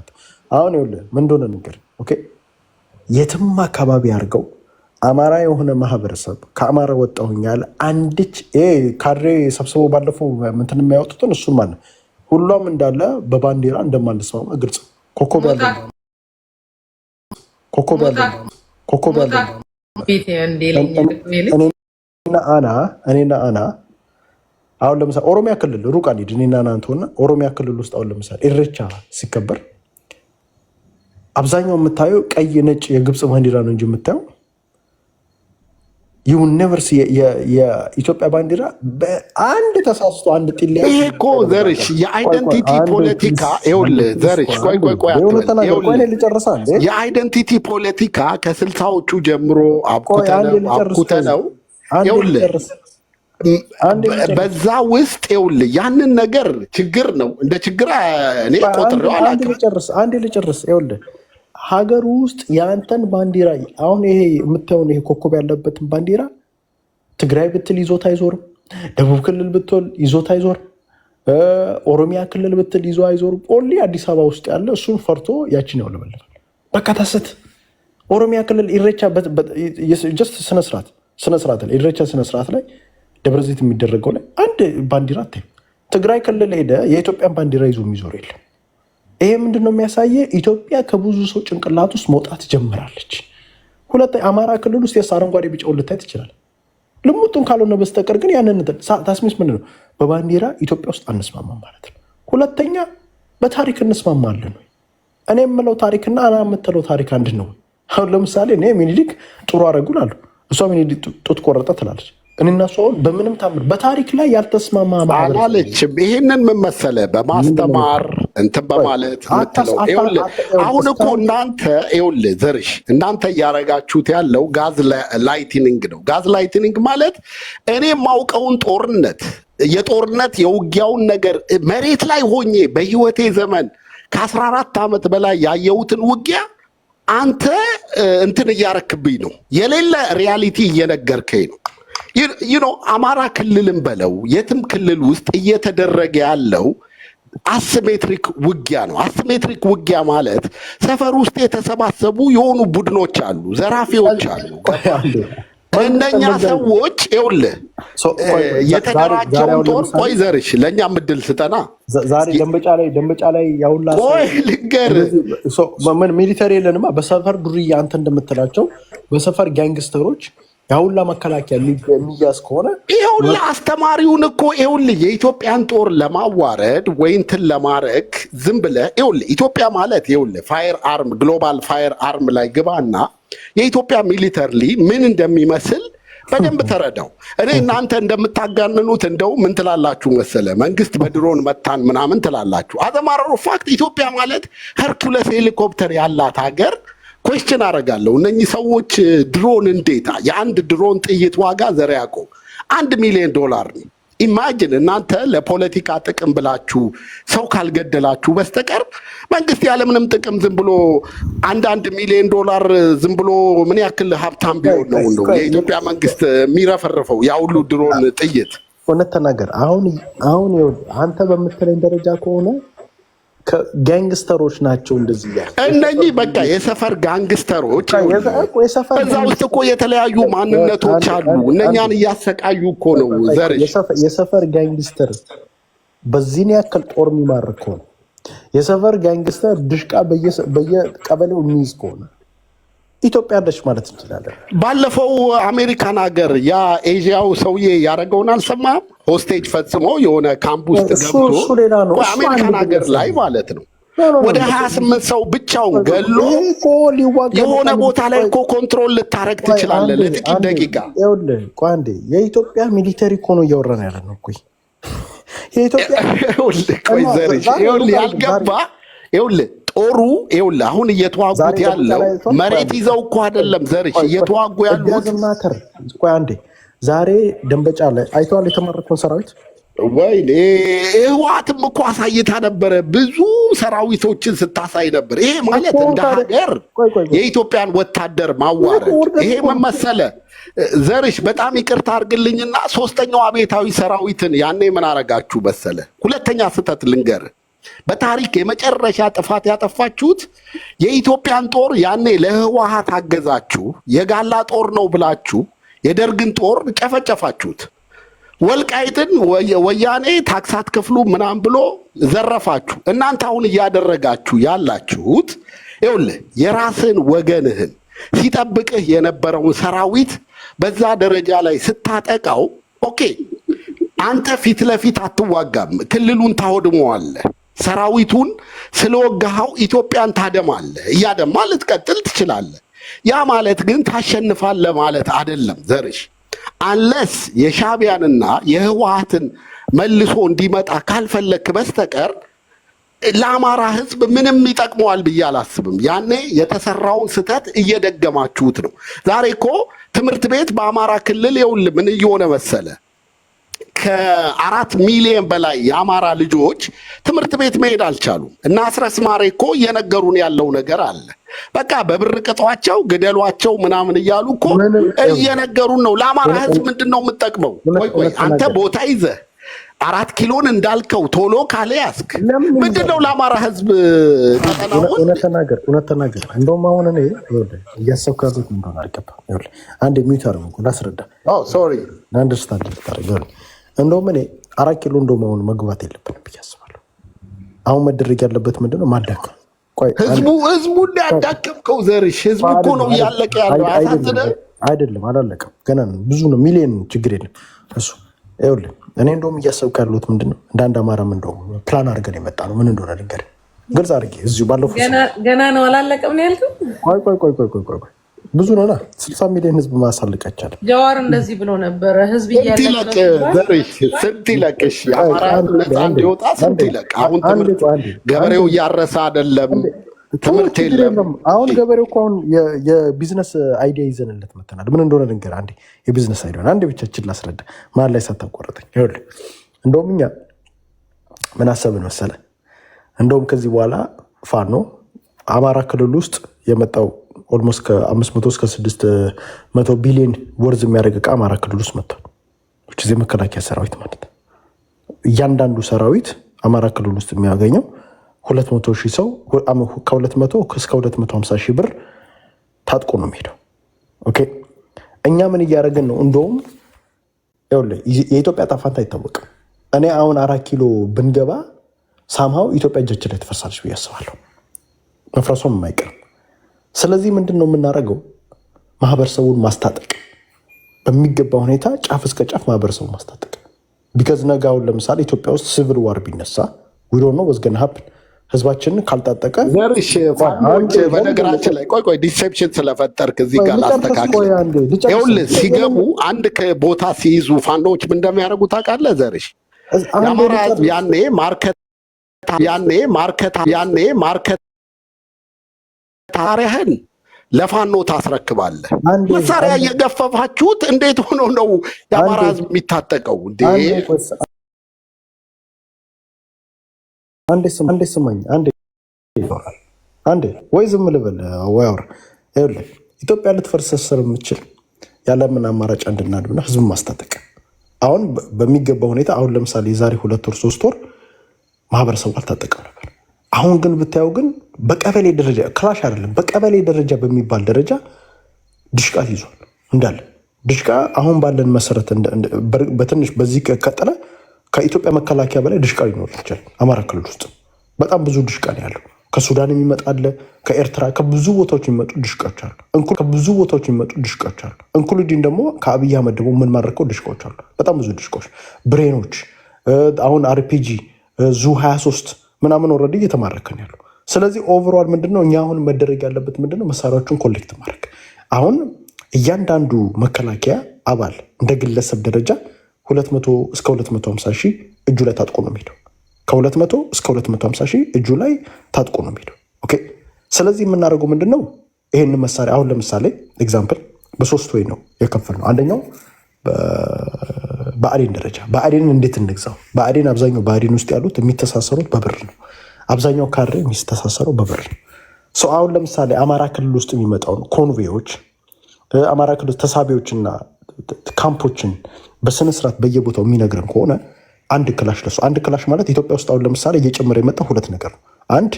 አሁን ይኸውልህ ምን እንደሆነ ነገር ኦኬ የትም አካባቢ አድርገው አማራ የሆነ ማህበረሰብ ከአማራ ወጣሁኛል አንድች ካድሬ ሰብስበው ባለፈው ምንትን የሚያወጡትን እሱን ማለት ሁሉም እንዳለ በባንዲራ እንደማንስማማ ግልጽ ኮከብ ያለ እኔና አና አሁን ለምሳሌ ኦሮሚያ ክልል ሩቅ አንሂድ። እኔና እናንተና ኦሮሚያ ክልል ውስጥ አሁን ለምሳሌ ኢሬቻ ሲከበር አብዛኛው የምታየው ቀይ ነጭ የግብፅ ባንዲራ ነው እንጂ የምታየው ይሁን ነቨርስ የኢትዮጵያ ባንዲራ በአንድ ተሳስቶ አንድ ጥል ይሄ እኮ ዘርሽ የአይደንቲቲ ፖለቲካ ይኸውልህ ዘርሽ ቆይ የአይደንቲቲ ፖለቲካ ከስልሳዎቹ ጀምሮ አብኩተነው ይኸውልህ በዛ ውስጥ ይኸውልህ ያንን ነገር ችግር ነው እንደ ችግር እኔ ቆጥሬው አላውቅም። አንዴ ልጨርስ ይኸውልህ ሀገር ውስጥ የአንተን ባንዲራ አሁን ይሄ የምታየውን ይሄ ኮከብ ያለበትን ባንዲራ ትግራይ ብትል ይዞት አይዞርም። ደቡብ ክልል ብትል ይዞት አይዞርም። ኦሮሚያ ክልል ብትል ይዞ አይዞርም። ኦንሊ አዲስ አበባ ውስጥ ያለ እሱን ፈርቶ ያችን ያውለበልባል። በቃ ታስት ኦሮሚያ ክልል ኢሬቻ ጀስት ስነስርዓት ላይ ኢሬቻ ስነስርዓት ላይ ደብረ ዘይት የሚደረገው ላይ አንድ ባንዲራ አታይም። ትግራይ ክልል ሄደ የኢትዮጵያን ባንዲራ ይዞ የሚዞር የለም። ይሄ ምንድን ነው የሚያሳየ? ኢትዮጵያ ከብዙ ሰው ጭንቅላት ውስጥ መውጣት ጀምራለች። ሁለተኛ አማራ ክልል ውስጥ የስ አረንጓዴ ቢጫውን ልታይ ትችላል። ልሙጡን ካልሆነ በስተቀር ግን ያንን ታስሚስ ምንድን ነው? በባንዲራ ኢትዮጵያ ውስጥ አንስማማም ማለት ነው። ሁለተኛ በታሪክ እንስማማለን ወይ? እኔ የምለው ታሪክና አና የምትለው ታሪክ አንድ ነው። አሁን ለምሳሌ እኔ ሚኒሊክ ጥሩ አደረጉን አሉ፣ እሷ ሚኒሊክ ጡት ቆረጠ ትላለች። እኔና ሰውን በምንም ታምር በታሪክ ላይ ያልተስማማ አላለችም። ይሄንን ምን መሰለህ በማስተማር እንትን በማለት ምትለው አሁን እኮ እናንተ ይኸውልህ ዘርሽ እናንተ እያረጋችሁት ያለው ጋዝ ላይትኒንግ ነው። ጋዝ ላይትኒንግ ማለት እኔ የማውቀውን ጦርነት የውጊያውን ነገር መሬት ላይ ሆኜ በህይወቴ ዘመን ከ14 ዓመት በላይ ያየሁትን ውጊያ አንተ እንትን እያረክብኝ ነው። የሌለ ሪያሊቲ እየነገርከኝ ነው። አማራ ክልልን በለው የትም ክልል ውስጥ እየተደረገ ያለው አሲሜትሪክ ውጊያ ነው። አሲሜትሪክ ውጊያ ማለት ሰፈር ውስጥ የተሰባሰቡ የሆኑ ቡድኖች አሉ፣ ዘራፊዎች አሉ። እነኛ ሰዎች ይኸውልህ የተደራጀውን ጦር ቆይ ዘርሽ ለእኛ ምድል ስጠና ዛሬ ደንበጫ ላይ ያውላ ቆይ ልንገርህ ምን ሚሊተሪ የለንማ። በሰፈር ዱርዬ አንተ እንደምትላቸው በሰፈር ጋንግስተሮች ያሁላ መከላከያ የሚያዝ ከሆነ ይኸውልህ አስተማሪውን እኮ ይኸውልህ የኢትዮጵያን ጦር ለማዋረድ ወይ እንትን ለማድረግ ዝም ብለህ ይኸውልህ ኢትዮጵያ ማለት ይኸውልህ ፋየር አርም ግሎባል ፋየር አርም ላይ ግባና የኢትዮጵያ ሚሊተሪ ምን እንደሚመስል በደንብ ተረዳው። እኔ እናንተ እንደምታጋንኑት እንደው ምን ትላላችሁ መሰለ መንግስት በድሮን መታን ምናምን ትላላችሁ። አዘማረሩ ፋክት ኢትዮጵያ ማለት ሄርኩለስ ሄሊኮፕተር ያላት ሀገር ኮስችን አደርጋለሁ። እነኚህ ሰዎች ድሮን እንዴታ የአንድ ድሮን ጥይት ዋጋ ዘር ያውቀው $1 ሚሊዮን ነው። ኢማጂን እናንተ ለፖለቲካ ጥቅም ብላችሁ ሰው ካልገደላችሁ በስተቀር መንግስት ያለምንም ጥቅም ዝም ብሎ $1 ሚሊዮን ዝም ብሎ ምን ያክል ሀብታም ቢሆን ነው የኢትዮጵያ መንግስት የሚረፈርፈው ያ ሁሉ ድሮን ጥይት? እውነት ተናገር። አሁን አንተ በምትለኝ ደረጃ ከሆነ ጋንግስተሮች ናቸው እንደዚህ ያለ እነኚህ በቃ የሰፈር ጋንግስተሮች። እዛ ውስጥ እኮ የተለያዩ ማንነቶች አሉ። እነኛን እያሰቃዩ እኮ ነው። ዘርሽ የሰፈር ጋንግስተር በዚህን ያክል ጦር የሚማርክ ከሆነ የሰፈር ጋንግስተር ድሽቃ በየቀበሌው የሚይዝ ከሆነ ኢትዮጵያ አለች ማለት እንችላለን። ባለፈው አሜሪካን ሀገር ያ ኤዥያው ሰውዬ ያደረገውን አልሰማህም? ሆስቴጅ ፈጽሞ የሆነ ካምፕ ውስጥ ገብቶ አሜሪካን ሀገር ላይ ማለት ነው ወደ 28 ሰው ብቻውን ገሎ የሆነ ቦታ ላይ እኮ ኮንትሮል ልታረግ ትችላለህ ለጥቂት ደቂቃ። የኢትዮጵያ ሚሊተሪ እኮ ነው እያወራን ያለ ነው እኮ የኢትዮጵያ ያልገባ ይኸውልህ ጦሩ ይኸውልህ አሁን እየተዋጉት ያለው መሬት ይዘው እኮ አይደለም ዘርሽ እየተዋጉ ያሉት። ቆይ አንዴ ዛሬ ደንበጫ ላይ አይተዋል የተመረቀውን ሰራዊት? ወይኔ ህወሓትም እኮ አሳይታ ነበረ፣ ብዙ ሰራዊቶችን ስታሳይ ነበር። ይሄ ማለት እንደ ሀገር የኢትዮጵያን ወታደር ማዋረድ ይሄ ምን መሰለህ ዘርሽ በጣም ይቅርታ አድርግልኝና ሶስተኛው አብዮታዊ ሰራዊትን ያኔ ምን አረጋችሁ መሰለህ? ሁለተኛ ስህተት ልንገርህ። በታሪክ የመጨረሻ ጥፋት ያጠፋችሁት የኢትዮጵያን ጦር ያኔ ለህወሓት አገዛችሁ። የጋላ ጦር ነው ብላችሁ የደርግን ጦር ጨፈጨፋችሁት። ወልቃይትን ወያኔ ታክሳት ክፍሉ ምናምን ብሎ ዘረፋችሁ። እናንተ አሁን እያደረጋችሁ ያላችሁት ይኸውልህ የራስን ወገንህን ሲጠብቅህ የነበረውን ሰራዊት በዛ ደረጃ ላይ ስታጠቃው፣ ኦኬ አንተ ፊት ለፊት አትዋጋም፣ ክልሉን ታወድመዋለህ። ሰራዊቱን ስለወጋኸው ኢትዮጵያን ታደማለህ። እያደማ ልትቀጥል ትችላለህ። ያ ማለት ግን ታሸንፋለህ ማለት አይደለም ዘርሽ። አንለስ የሻዕቢያንና የህወሓትን መልሶ እንዲመጣ ካልፈለክ በስተቀር ለአማራ ህዝብ ምንም ይጠቅመዋል ብዬ አላስብም። ያኔ የተሰራውን ስህተት እየደገማችሁት ነው። ዛሬ እኮ ትምህርት ቤት በአማራ ክልል ይኸውልህ ምን እየሆነ መሰለ ከ4 ሚሊዮን በላይ የአማራ ልጆች ትምህርት ቤት መሄድ አልቻሉም። እና አስረስ ማሬ እኮ እየነገሩን ያለው ነገር አለ። በቃ በብር ቅጧቸው ግደሏቸው ምናምን እያሉ እኮ እየነገሩን ነው። ለአማራ ህዝብ ምንድን ነው የምጠቅመው? ቆይ አንተ ቦታ ይዘህ 4 ኪሎን እንዳልከው ቶሎ ካልያዝክ ምንድን ነው ለአማራ ህዝብ ቀጠናውን? እውነት ተናገር። እንደውም አሁን እኔ እያሰብኩ ያሉት እንደሆነ አልገባም። አንድ ሚውተር ነው ላስረዳ። ሶሪ አንደርስታንድ ታደርገው። እንደውም እኔ 4 ኪሎ እንደውም አሁን መግባት የለብንም ብዬ አስባለሁ። አሁን መደረግ ያለበት ምንድን ነው? ማዳከም። ህዝቡ እንዳያዳከምከው ዘርሽ ህዝቡ እኮ ነው እያለቀ ያለው። አያሳዝንም? አይደለም አላለቀም፣ ገና ብዙ ነው፣ ሚሊዮን ችግር የለም እሱ። ይኸውልህ እኔ እንደውም እያሰብኩ ያሉት ምንድን ነው እንደ አንድ አማራም እንደውም ፕላን አድርገን የመጣ ነው። ምን እንደሆነ ልንገርህ ግልጽ አድርጌ እዚሁ ባለፈው ገና ነው አላለቀም ነው ያልከው? ቆይ ብዙ ነውና 60 ሚሊዮን ህዝብ ማሳለቅ አይቻልም። ጀዋር እንደዚህ ብሎ ነበረ። ህዝብ እያለቀ ዘርሽ ስንት ይለቅሽ የአማራ ነፃ እንዲወጣ ስንት ይለቅ። አሁን ትምህርት ገበሬው እያረሰ አይደለም፣ ትምህርት የለም። አሁን ገበሬው እኮ አሁን የቢዝነስ አይዲያ ይዘንለት መተናል። ምን እንደሆነ ልንገርህ አንዴ። የቢዝነስ አይዲያ አንዴ ብቻችን ላስረዳ መሀል ላይ ሳታቋረጠኝ። ይኸውልህ እንደውም እኛ ምን አሰብን መሰለህ? እንደውም ከዚህ በኋላ ፋኖ አማራ ክልል ውስጥ የመጣው ኦልሞስት ከ500 እስከ 600 ቢሊዮን ወርዝ የሚያደርግ ዕቃ አማራ ክልል ውስጥ መጥቷል። ዚህ መከላከያ ሰራዊት ማለት እያንዳንዱ ሰራዊት አማራ ክልል ውስጥ የሚያገኘው 200 ሺህ ሰው ከ200 እስከ 250 ሺህ ብር ታጥቆ ነው የሚሄደው። ኦኬ እኛ ምን እያደረግን ነው? እንደውም የኢትዮጵያ ጣፋንታ አይታወቅም። እኔ አሁን 4 ኪሎ ብንገባ ሳምሃው ኢትዮጵያ እጃችን ላይ ትፈርሳለች ብዬ አስባለሁ። መፍረሷም የማይቀርም። ስለዚህ ምንድን ነው የምናደርገው? ማህበረሰቡን ማስታጠቅ። በሚገባ ሁኔታ ጫፍ እስከ ጫፍ ማህበረሰቡ ማስታጠቅ ቢካዝ ነጋውን ለምሳሌ ኢትዮጵያ ውስጥ ሲቪል ዋር ቢነሳ ዊ ዶንት ኖ ዋትስ ጎና ሃፕን ህዝባችንን ካልታጠቀ ዘርሽ ፋኖች በነገራችን ላይ ቆይ ዲሴፕሽን ስለፈጠርክ እዚህ ጋር አስተካክል። ይኸውልህ ሲገቡ አንድ ቦታ ሲይዙ ፋኖች ምን እንደሚያደርጉ ታውቃለህ? ዘርሽ የአማራ ህዝብ ያኔ ማርከት ታሪያህን ለፋኖ ታስረክባለህ። መሳሪያ እየገፈፋችሁት እንዴት ሆኖ ነው የአማራ ህዝብ የሚታጠቀው እንዴ? አንዴ ስማኝ፣ አንዴ ወይ ዝም ልበል ወይ አውራ። ይኸውልህ ኢትዮጵያ ልትፈርሰስር የምችል ያለምን አማራጭ እንድናድብና ህዝብ ማስታጠቅ አሁን በሚገባ ሁኔታ አሁን ለምሳሌ የዛሬ 2 ወር 3 ወር ማህበረሰቡ አልታጠቀም ነበር። አሁን ግን ብታየው ግን በቀበሌ ደረጃ ክላሽ አይደለም በቀበሌ ደረጃ በሚባል ደረጃ ድሽቃ ይዟል እንዳለ ድሽቃ አሁን ባለን መሰረት በትንሽ በዚህ ከቀጠለ ከኢትዮጵያ መከላከያ በላይ ድሽቃ ሊኖር ይችላል። አማራ ክልል ውስጥ በጣም ብዙ ድሽቃ ነው ያለው። ከሱዳን የሚመጣ አለ፣ ከኤርትራ ከብዙ ቦታዎች የሚመጡ ድሽቃዎች አሉ። ኢንክሉዲንግ ደግሞ ከአብይ አህመድ ደግሞ ምን ማድረከው ድሽቃዎች አሉ። በጣም ብዙ ድሽቃዎች፣ ብሬኖች፣ አሁን አርፒጂ ዙ 23 ምናምን ኦልሬዲ እየተማረከን ያለው። ስለዚህ ኦቨርኦል ምንድነው እኛ አሁን መደረግ ያለበት ምንድነው መሳሪያዎችን ኮሌክት ማድረግ። አሁን እያንዳንዱ መከላከያ አባል እንደ ግለሰብ ደረጃ 200 እስከ 250 ሺህ እጁ ላይ ታጥቆ ነው የሚሄደው። ከ200 እስከ 250 ሺህ እጁ ላይ ታጥቆ ነው የሚሄደው። ኦኬ። ስለዚህ የምናደርገው ምንድነው ይሄን መሳሪያ አሁን ለምሳሌ ኤግዛምፕል በ3 ወይ ነው የከፈልነው። አንደኛው በአዴን ደረጃ በአዴን እንዴት እንግዛው? በአዴን አብዛኛው በአዴን ውስጥ ያሉት የሚተሳሰሩት በብር ነው። አብዛኛው ካሬ የሚተሳሰረው በብር ነው። ሰው አሁን ለምሳሌ አማራ ክልል ውስጥ የሚመጣውን ኮንቬዮች አማራ ክልል ተሳቢዎችና ካምፖችን በስነስርዓት በየቦታው የሚነግረን ከሆነ አንድ ክላሽ ማለት ኢትዮጵያ ውስጥ አሁን ለምሳሌ እየጨመረ የመጣ 2 ነገር ነው። አንድ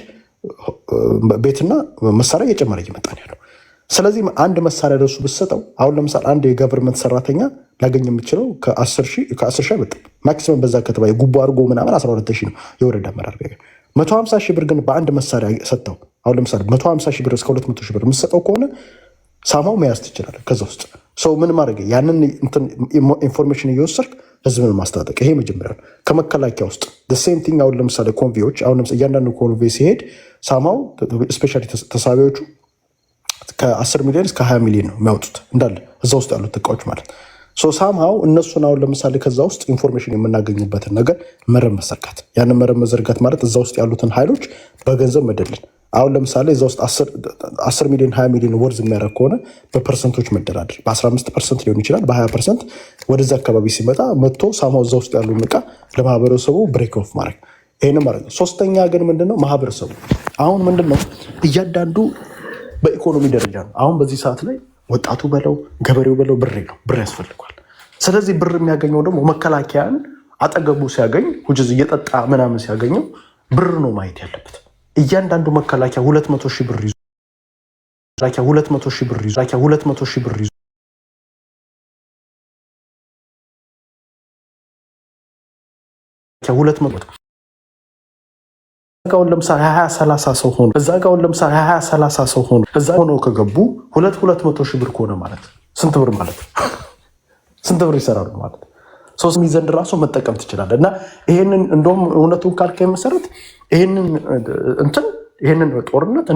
ቤትና መሳሪያ እየጨመረ እየመጣ ነው ያለው። ስለዚህ አንድ መሳሪያ ደርሱ ብትሰጠው አሁን ለምሳሌ አንድ የገቨርንመንት ሰራተኛ ላገኝ የሚችለው ከ10 ሺህ አይበልጥም። ማክሲመም በዛ ከተባለ ጉቦ አድርጎ ምናምን 12 ሺህ ነው የወረዳ አመራር። 150 ሺህ ብር ግን በአንድ መሳሪያ ሰጠው። አሁን ለምሳሌ 150 ሺህ ብር እስከ 200 ሺህ ብር የምትሰጠው ከሆነ ሳማው መያዝ ትችላለህ። ከዛ ውስጥ ሰው ምን ማድረግ ያንን ኢንፎርሜሽን እየወሰድክ ህዝብን ማስታጠቅ። ይሄ መጀመሪያ ነው። ከመከላከያ ውስጥ ሴም ቲንግ አሁን ለምሳሌ ኮንቬዎች አሁን ለምሳሌ እያንዳንዱ ኮንቬ ሲሄድ ሳማው ስፔሻሊ ተሳቢዎቹ ከ10 ሚሊዮን እስከ 20 ሚሊዮን ነው የሚያወጡት እንዳለ እዛ ውስጥ ያሉት እቃዎች ማለት ሳምሃው እነሱን አሁን ለምሳሌ ከዛ ውስጥ ኢንፎርሜሽን የምናገኝበትን ነገር መረብ መዘርጋት። ያንን መረብ መዘርጋት ማለት እዛ ውስጥ ያሉትን ኃይሎች በገንዘብ መደልን። አሁን ለምሳሌ እዛ ውስጥ 10 ሚሊዮን 20 ሚሊዮን ወርዝ የሚያደርግ ከሆነ በፐርሰንቶች መደራደር፣ በ15% ሊሆን ይችላል፣ በ20% ወደዚ አካባቢ ሲመጣ መጥቶ ሳምሃው እዛ ውስጥ ያሉ እቃ ለማህበረሰቡ ብሬክ ኦፍ ማድረግ። ይህን ማለት ነው። ሶስተኛ ግን ምንድነው ማህበረሰቡ አሁን ምንድነው እያንዳንዱ በኢኮኖሚ ደረጃ ነው። አሁን በዚህ ሰዓት ላይ ወጣቱ በለው ገበሬው በለው ብር ያስፈልጓል። ስለዚህ ብር የሚያገኘው ደግሞ መከላከያን አጠገቡ ሲያገኝ ሁጅዝ እየጠጣ ምናምን ሲያገኘው ብር ነው ማየት ያለበት። እያንዳንዱ መከላከያ 200 ሺህ ብር ይዞ 200 ሺህ ብር ይዞ ጋውን ለምሳሌ 20-30 ሰው ሆኖ እዛ ሆኖ ከገቡ 200 ሺህ ብር ከሆነ ማለት ስንት ብር ማለት ስንት ብር ይሰራሉ ማለት 3 ሚሊዮን ራሱ መጠቀም ትችላለህ። እና ይሄንን እንደውም እውነቱን ካልከኝ መሰረት ይሄንን ጦርነት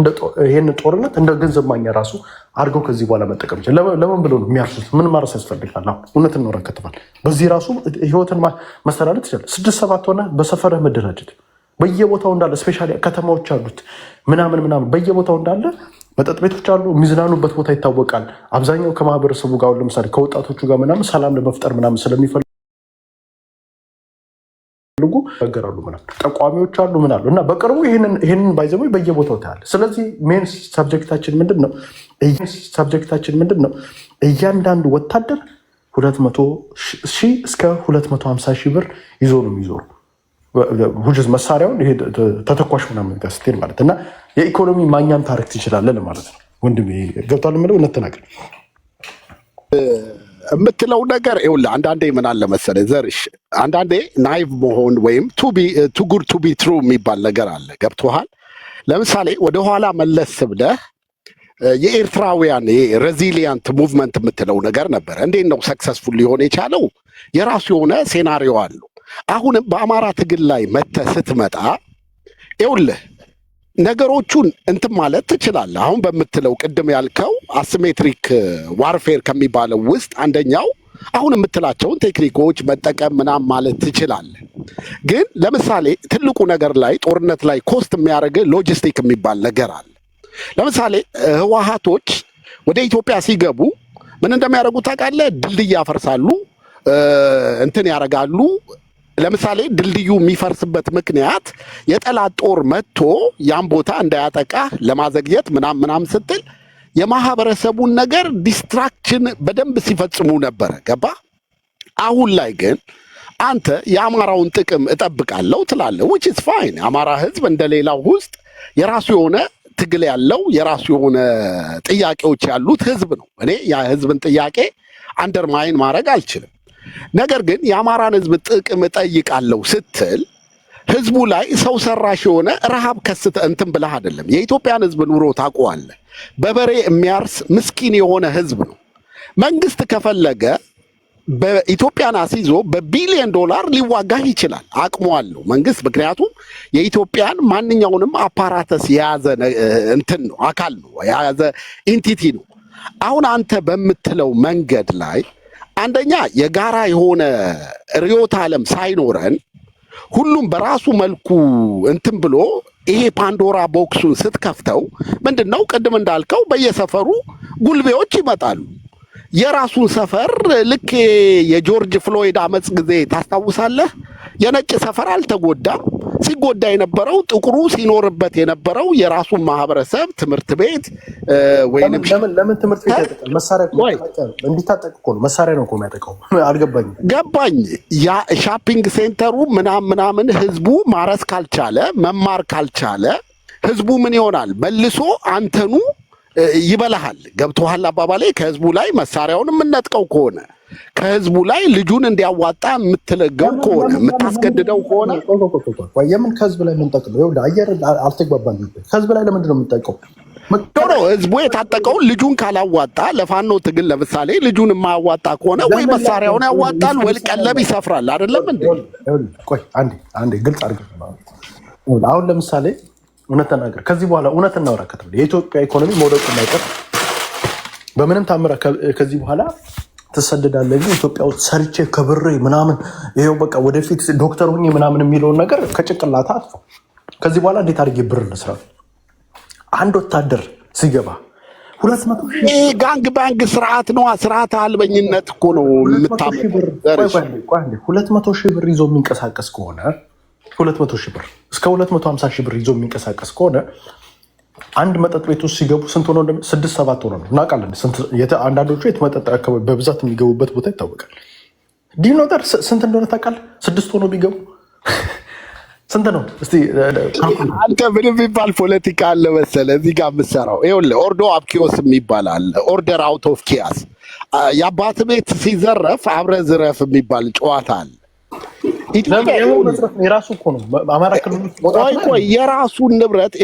እንደ ገንዘብ ማግኛ ራሱ አድርገው ከዚህ በኋላ መጠቀም ይችላል። ለምን ብሎ ነው የሚያርሱት? ምን ማረስ ያስፈልጋል? እውነትን ነው ረከትባል። በዚህ ራሱ ህይወትን መስተዳደር ትችላለህ። 6-7 ሆነ በሰፈርህ መደራጀት በየቦታው እንዳለ ስፔሻሊ ከተማዎች አሉት ምናምን በየቦታው እንዳለ መጠጥ ቤቶች አሉ። የሚዝናኑበት ቦታ ይታወቃል። አብዛኛው ከማህበረሰቡ ጋር ለምሳሌ ከወጣቶቹ ጋር ምናምን ሰላም ለመፍጠር ምናምን ስለሚፈልጉ ያገራሉ ምናምን ጠቋሚዎች አሉ ምናሉ እና በቅርቡ ይህንን ባይዘው በየቦታው ታያለ። ስለዚህ ሜን ሳብጀክታችን ምንድን ነው? እያንዳንዱ ወታደር 200 ሺህ እስከ 250 ሺህ ብር ይዞ ነው የሚዞሩ ሁጅዝ መሳሪያውን ይሄ ተተኳሽ ምናምን ጋር ስትሄድ ማለት እና የኢኮኖሚ ማኛም ታሪክ ትችላለን ማለት ነው። ወንድሜ ገብቷል የምለው እውነት የምትለው ነገር ይኸውልህ፣ አንዳንዴ ምን አለ መሰለህ ዘርሽ፣ አንዳንዴ ናይቭ መሆን ወይም ቱ ጉድ ቱ ቢ ትሩ የሚባል ነገር አለ። ገብቶሃል? ለምሳሌ ወደኋላ መለስ ብለህ የኤርትራውያን ሬዚሊየንት ሙቭመንት የምትለው ነገር ነበረ። እንዴት ነው ሰክሰስፉል ሊሆን የቻለው? የራሱ የሆነ ሴናሪዮ አለው። አሁንም በአማራ ትግል ላይ መተህ ስትመጣ ይኸውልህ ነገሮቹን እንትን ማለት ትችላለህ። አሁን በምትለው ቅድም ያልከው አሲሜትሪክ ዋርፌር ከሚባለው ውስጥ አንደኛው አሁን የምትላቸውን ቴክኒኮች መጠቀም ምናምን ማለት ትችላለህ። ግን ለምሳሌ ትልቁ ነገር ላይ ጦርነት ላይ ኮስት የሚያደርግ ሎጂስቲክ የሚባል ነገር አለ። ለምሳሌ ህወሓቶች ወደ ኢትዮጵያ ሲገቡ ምን እንደሚያደርጉ ታውቃለህ? ድልድይ ያፈርሳሉ፣ እንትን ያደርጋሉ። ለምሳሌ ድልድዩ የሚፈርስበት ምክንያት የጠላት ጦር መጥቶ ያን ቦታ እንዳያጠቃ ለማዘግየት ምናምን ስትል የማህበረሰቡን ነገር ዲስትራክሽን በደንብ ሲፈጽሙ ነበረ። ገባ? አሁን ላይ ግን አንተ የአማራውን ጥቅም እጠብቃለሁ ትላለህ። which is fine። የአማራ ህዝብ እንደሌላው ውስጥ የራሱ የሆነ ትግል ያለው የራሱ የሆነ ጥያቄዎች ያሉት ህዝብ ነው። እኔ ያ ህዝብን ጥያቄ አንደርማይን ማድረግ አልችልም። ነገር ግን የአማራን ህዝብ ጥቅም እጠይቃለሁ ስትል ህዝቡ ላይ ሰው ሰራሽ የሆነ ረሃብ ከስተ እንትን ብለህ አይደለም። የኢትዮጵያን ህዝብ ኑሮ ታውቀዋለህ። በበሬ የሚያርስ ምስኪን የሆነ ህዝብ ነው። መንግስት ከፈለገ በኢትዮጵያን አስይዞ በቢሊዮን ዶላር ሊዋጋህ ይችላል። አቅሙ አለው መንግስት። ምክንያቱም የኢትዮጵያን ማንኛውንም አፓራተስ የያዘ እንትን ነው፣ አካል ነው፣ የያዘ ኢንቲቲ ነው። አሁን አንተ በምትለው መንገድ ላይ አንደኛ የጋራ የሆነ ርዕዮተ ዓለም ሳይኖረን ሁሉም በራሱ መልኩ እንትን ብሎ ይሄ ፓንዶራ ቦክሱን ስትከፍተው ምንድን ነው ቅድም እንዳልከው በየሰፈሩ ጉልቤዎች ይመጣሉ። የራሱን ሰፈር ልክ የጆርጅ ፍሎይድ አመፅ ጊዜ ታስታውሳለህ? የነጭ ሰፈር አልተጎዳም። ሲጎዳ የነበረው ጥቁሩ ሲኖርበት የነበረው የራሱን ማህበረሰብ ትምህርት ቤት ወይንም ለምን ትምህርት ቤት ያጠቃል? መሳሪያ እንዲታጠቅ እኮ ነው። መሳሪያ ነው እኮ የሚያጠቃው። አልገባኝም። ገባኝ። ያ ሻፒንግ ሴንተሩ ምናምን ህዝቡ ማረስ ካልቻለ መማር ካልቻለ ህዝቡ ምን ይሆናል? መልሶ አንተኑ ይበላሃል። ገብቶሃል አባባሌ? ከህዝቡ ላይ መሳሪያውን የምነጥቀው ከሆነ ከህዝቡ ላይ ልጁን እንዲያዋጣ የምትለገው ከሆነ የምታስገድደው ከሆነ የምን ከህዝብ ላይ የምንጠቅመው? ይኸውልህ አየር አልተግባባን። ከህዝብ ላይ ለምንድን ነው የምንጠቀው? ህዝቡ የታጠቀውን ልጁን ካላዋጣ ለፋኖ ትግል ለምሳሌ ልጁን የማያዋጣ ከሆነ ወይ መሳሪያውን ያዋጣል ወይ ቀለብ ይሰፍራል። አይደለም እንዴ? ቆይ አንዴ ግልጽ አድርገህ አሁን ለምሳሌ እውነት ተናገር። ከዚህ በኋላ እውነት እናወራከት። የኢትዮጵያ ኢኮኖሚ መውደቁ የማይቀር በምንም ታምራ ከዚህ በኋላ ትሰደዳለህ። ግን ኢትዮጵያ ውስጥ ሰርቼ ከብሬ ምናምን ይሄው በቃ ወደፊት ዶክተር ሁኜ ምናምን የሚለውን ነገር ከጭንቅላታ አጥፋ። ከዚህ በኋላ እንዴት አድርጌ ብር ልስራ? አንድ ወታደር ሲገባ 200,000 ጋንግ ባንግ ስርዓት ነው። ስርዓት አልበኝነት እኮ ነው የምታመጣው። 200,000 ብር ይዞ የሚንቀሳቀስ ከሆነ 200,000 ብር እስከ 250,000 ብር ይዞ የሚንቀሳቀስ ከሆነ አንድ መጠጥ ቤት ውስጥ ሲገቡ ስንት ሆኖ 6-7 ሆኖ ነው እናውቃለን። አንዳንዶቹ የመጠጥ አካባቢ በብዛት የሚገቡበት ቦታ ይታወቃል። ዲኖተር ስንት እንደሆነ ታውቃለህ? 6 ሆኖ ቢገቡ ስንት ነው? እስቲ አንተ ምን የሚባል ፖለቲካ አለ መሰለህ እዚህ ጋር የምትሰራው? ይኸውልህ ኦርዶ አብኪዮስ የሚባል አለ። ኦርደር አውት ኦፍ ኪያስ። የአባት ቤት ሲዘረፍ አብረህ ዝረፍ የሚባል ጨዋታ አለ። የራሱ እኮ ነው አማራ ክልል ቆይ የራሱን ንብረት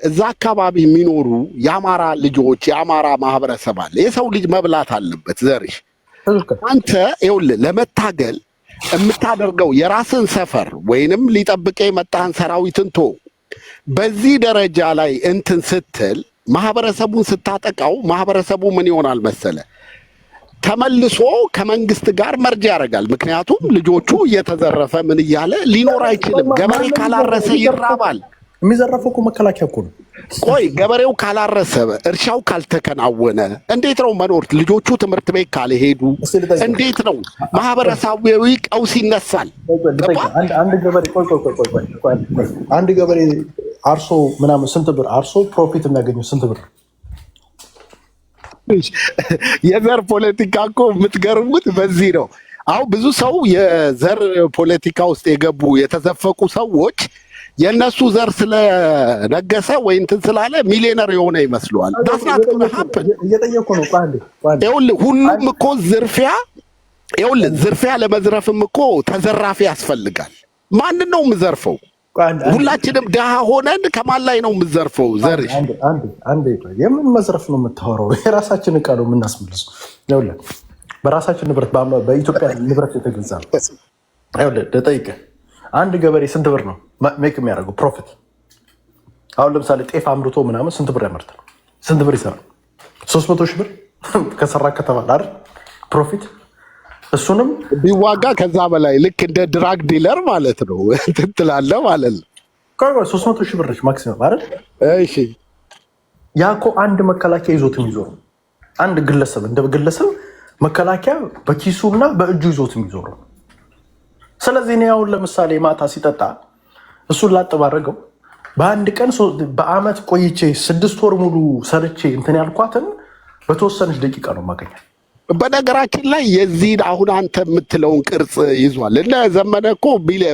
እዛ አካባቢ የሚኖሩ የአማራ ልጆች የአማራ ማህበረሰብ አለ። የሰው ልጅ መብላት አለበት ዘርሽ። አንተ ይኸውልህ ለመታገል የምታደርገው የራስን ሰፈር ወይንም ሊጠብቀ የመጣህን ሰራዊትን ቶ በዚህ ደረጃ ላይ እንትን ስትል ማህበረሰቡን ስታጠቃው ማህበረሰቡ ምን ይሆናል መሰለ? ተመልሶ ከመንግስት ጋር መርጃ ያደርጋል። ምክንያቱም ልጆቹ እየተዘረፈ ምን እያለ ሊኖር አይችልም። ገበሬ ካላረሰ ይራባል። የሚዘረፈው እኮ መከላከያ እኮ ነው። ቆይ ገበሬው ካላረሰ እርሻው ካልተከናወነ እንዴት ነው መኖር? ልጆቹ ትምህርት ቤት ካልሄዱ እንዴት ነው? ማህበረሰባዊ ቀውስ ይነሳል። አንድ ገበሬ አርሶ ምናምን ስንት ብር አርሶ ፕሮፊት የሚያገኘው ስንት ብር? የዘር ፖለቲካ እኮ የምትገርሙት በዚህ ነው። አሁን ብዙ ሰው የዘር ፖለቲካ ውስጥ የገቡ የተዘፈቁ ሰዎች የእነሱ ዘር ስለነገሰ ወይ እንትን ስላለ ሚሊዮነር የሆነ ይመስለዋል። ሁሉም እኮ ዝርፊያ ለመዝረፍም እኮ ተዘራፊ ያስፈልጋል። ማንን ነው የምዘርፈው? ሁላችንም ድሃ ሆነን ከማን ላይ ነው የምዘርፈው? ዘርሽ አንዴ የምን መዝረፍ ነው የምታወራው? የራሳችን እቃ ነው የምናስመልሰው። ይኸውልህ በራሳችን ንብረት በኢትዮጵያ ንብረት የተገዛ ነው። ይኸውልህ ልጠይቅህ፣ አንድ ገበሬ ስንት ብር ነው ሜክ የሚያደርገው ፕሮፊት? አሁን ለምሳሌ ጤፍ አምርቶ ምናምን ስንት ብር ያመርታል? ስንት ብር ይሰራል? 300 ሺህ ብር ከሰራ ከተባለ አይደል ፕሮፊት። እሱንም ቢዋጋ ከዛ በላይ ልክ እንደ ድራግ ዲለር ማለት ነው ትላለህ ማለት ነው። 300 ሺህ ብር ማክሲመም አይደል? እሺ ያ እኮ አንድ መከላከያ ይዞት የሚዞር አንድ ግለሰብ እንደ ግለሰብ መከላከያ በኪሱና በእጁ ይዞት የሚዞር። ስለዚህ እኔ አሁን ለምሳሌ ማታ ሲጠጣ እሱን ላጥ ባደረገው በአንድ ቀን በአመት ቆይቼ 6 ወር ሙሉ ሰርቼ እንትን ያልኳትን በተወሰነች ደቂቃ ነው ማገኘት። በነገራችን ላይ የዚህን አሁን አንተ የምትለውን ቅርጽ ይዟል። እነ ዘመነ እኮ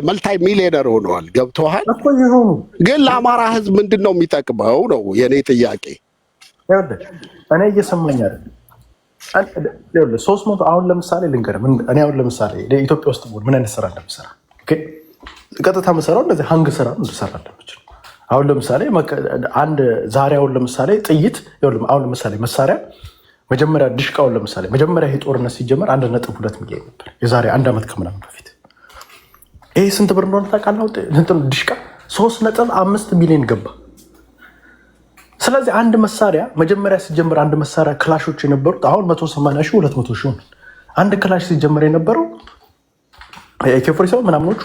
መልታይ ሚሊዮነር ሆነዋል። ገብቶሃል? ግን ለአማራ ህዝብ ምንድን ነው የሚጠቅመው ነው የኔ ጥያቄ። እኔ እየሰማኝ አይደል? 300 አሁን ለምሳሌ ልንገርህ፣ እኔ አሁን ለምሳሌ ኢትዮጵያ ውስጥ ምን አይነት ስራ እንደምሰራ ቀጥታ የምሰራው እንደዚህ ሀንግ ስራ እንደሰራ እንደምችል አሁን ለምሳሌ አንድ ዛሬ አሁን ለምሳሌ ጥይት አሁን ለምሳሌ መሳሪያ መጀመሪያ ድሽቃውን ለምሳሌ መጀመሪያ ይሄ ጦርነት ሲጀመር 1.2 ሚሊዮን ነበር የዛሬ 1 ዓመት ከምናምን በፊት። ይሄ ስንት ብር እንደሆነ ታውቃለህ? ድሽቃ 3.5 ሚሊዮን ገባ። ስለዚህ አንድ መሳሪያ መጀመሪያ ሲጀመር አንድ መሳሪያ ክላሾች የነበሩት አሁን 180 ሺህ 200 ሺህ ሆነ። አንድ ክላሽ ሲጀመር የነበረው ኤኬ47 ምናምኖቹ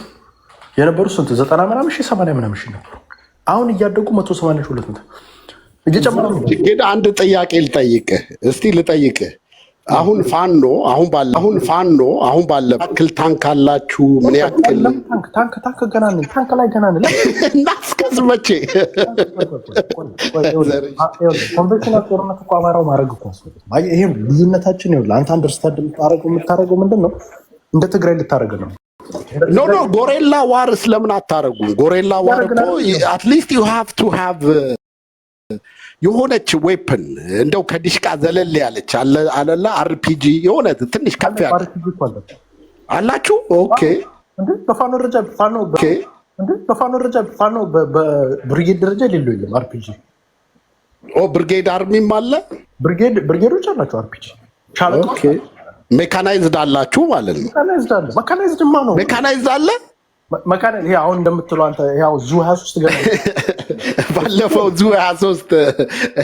የነበሩ ስንት 90 ምናምን ሺህ 80 ምናምን ሺህ ነበሩ። አሁን እያደጉ 180 ሺህ 200 እየጨመረ ነው። ግን አንድ ጥያቄ ልጠይቅህ። አሁን ፋኖ ባለ ያክል ታንክ አላችሁ? ምን ያክል ታንክ ገና ነን። ታንክ ላይ ገና ነን። እናስከዝ መቼ ኮንቬንሽናል ጦርነት እኮ አማራው ማድረግ እኮ አስፈልግ። ይሄ ልዩነታችን ይኸውልህ፣ አንተ አንደርስታንድ የምታደርገው ምንድን ነው? እንደ ትግራይ ልታደርግ ነው። ኖ ጎሬላ ዋር ስለምን አታረጉም? ጎሬላ ዋር እኮ አትሊስት ዩ ሃቭ ቱ ሃቭ የሆነች ዌፕን እንደው ከዲሽቃ ዘለል ያለች አለላ አርፒጂ የሆነ ትንሽ ከፍ ያለ አላችሁ? ኦኬ በፋኖ ደረጃ ፋኖ በብሪጌድ ደረጃ ሌሎ የለም። አርፒጂ ብሪጌድ አርሚም አለ። ብሪጌዶች አላቸው። አርፒጂ ሜካናይዝድ አላችሁ ማለት ነው? ሜካናይዝድ አለ። አሁን እንደምትለው አንተ ያው ዙ 23 ገና ባለፈው ዙ 23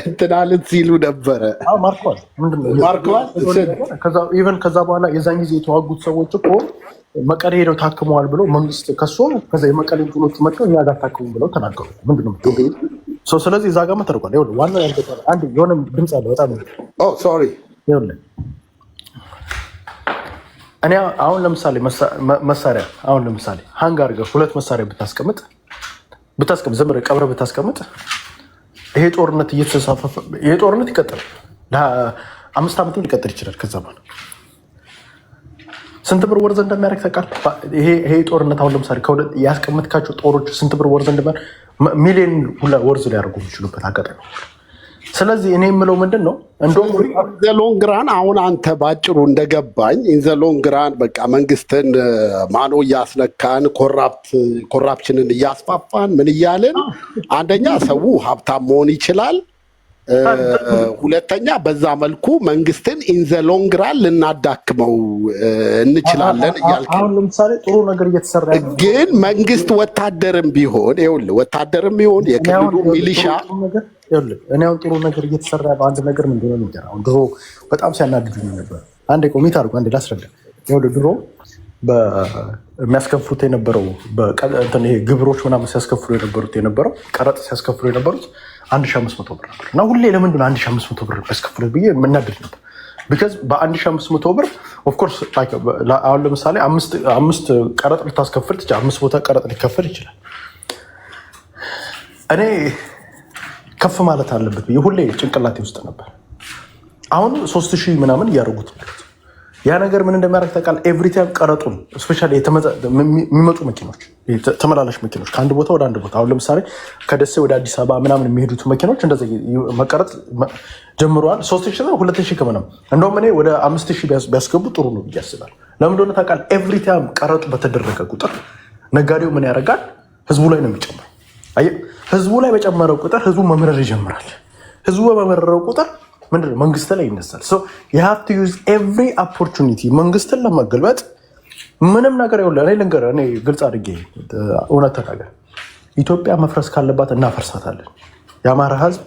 እንትናልን ሲሉ ነበረ። ማርከዋል። ከዛ በኋላ የዛን ጊዜ የተዋጉት ሰዎች እኮ መቀሌ ሄደው ታክመዋል ብለው መንግስት ከሶ ከዛ የመቀሌ እንትኖቹ መጥተው እኛ ጋር ታክሙ ብለው ተናገሩ። ምንድነው ስለዚህ እዛ ጋር ተደርጓል። ዋናው አንድ የሆነ ድምፅ አለ በጣም ሶሪ። እኔ አሁን ለምሳሌ መሳሪያ አሁን ለምሳሌ ሃንግ አድርገህ 2 መሳሪያ ብታስቀምጥ ዝም ብለህ ቀብረህ ብታስቀምጥ ይሄ ጦርነት እየተሳፈፈ ይሄ ጦርነት ይቀጥላል። ለ5 ዓመትም ሊቀጥል ይችላል። ከዛ በኋላ ስንት ብር ወርዘ እንደሚያደርግ ታውቃለህ? ይሄ ጦርነት አሁን ለምሳሌ ያስቀምጥካቸው ጦሮች ስንት ብር ወርዘ እንደሚያደርግ ሚሊዮን ሁላ ወርዝ ሊያደርጉ የሚችሉበት አጋጣሚ። ስለዚህ እኔ የምለው ምንድን ነው እንደውም ኢንዘሎንግራን አሁን አንተ ባጭሩ እንደገባኝ ኢንዘሎንግራን በቃ መንግስትን ማኖ እያስነካን ኮራፕሽንን እያስፋፋን ምን እያልን አንደኛ ሰው ሀብታም መሆን ይችላል፣ ሁለተኛ በዛ መልኩ መንግስትን ኢንዘሎንግራን ልናዳክመው እንችላለን እያልክ አሁን ለምሳሌ ጥሩ ነገር እየተሰራ ግን መንግስት ወታደርም ቢሆን የክልሉ ሚሊሻ እኔ አሁን ጥሩ ነገር እየተሰራ በአንድ ነገር ምንድነው ነገር አሁን ድሮ በጣም ሲያናድዱኝ ነበር። አንዴ ቆሚት አድርጎ አንዴ ላስረዳ። ድሮ የሚያስከፍሉት የነበረው ይሄ ግብሮች ምናምን ሲያስከፍሉ የነበረው ቀረጥ ሲያስከፍሉ የነበሩት 1500 ብር ነበር እና ሁሌ ለምንድነው 1500 ብር ያስከፍሉት ብዬ የምናድድ ነበር። ቢካዝ በ1500 ብር ኦፍኮርስ አሁን ለምሳሌ 5 ቀረጥ ልታስከፍል ትችላለህ። 5 ቦታ ቀረጥ ሊከፈል ይችላል። እኔ ከፍ ማለት አለበት ብዬ ሁሌ ጭንቅላቴ ውስጥ ነበር። አሁን 3000 ምናምን እያደረጉት ያ ነገር ምን እንደሚያደርግ ታውቃለህ? ኤቭሪታይም ቀረጡን ስፔሻሊ የሚመጡ መኪኖች ተመላላሽ መኪኖች ከአንድ ቦታ ወደ አንድ ቦታ አሁን ለምሳሌ ከደሴ ወደ አዲስ አበባ ምናምን የሚሄዱት መኪኖች እንደዚ መቀረጥ ጀምረዋል። 3000 2000 ከምናምን እንደውም እኔ ወደ 5000 ቢያስገቡ ጥሩ ነው ብዬ አስባለሁ። ለምን እንደሆነ ታውቃለህ? ኤቭሪታይም ቀረጡ በተደረገ ቁጥር ነጋዴው ምን ያደርጋል? ህዝቡ ላይ ነው የሚጨምረው። ህዝቡ ላይ በጨመረው ቁጥር ህዝቡ መምረር ይጀምራል። ህዝቡ በመረረው ቁጥር ምንድነው መንግስት ላይ ይነሳል። you have to use every opportunity መንግስትን ለመገልበጥ ምንም ነገር ይኸውልህ፣ እኔ ልንገርህ፣ እኔ ግልጽ አድርጌ እውነት ተናገር፣ ኢትዮጵያ መፍረስ ካለባት እናፈርሳታለን። የአማራ ህዝብ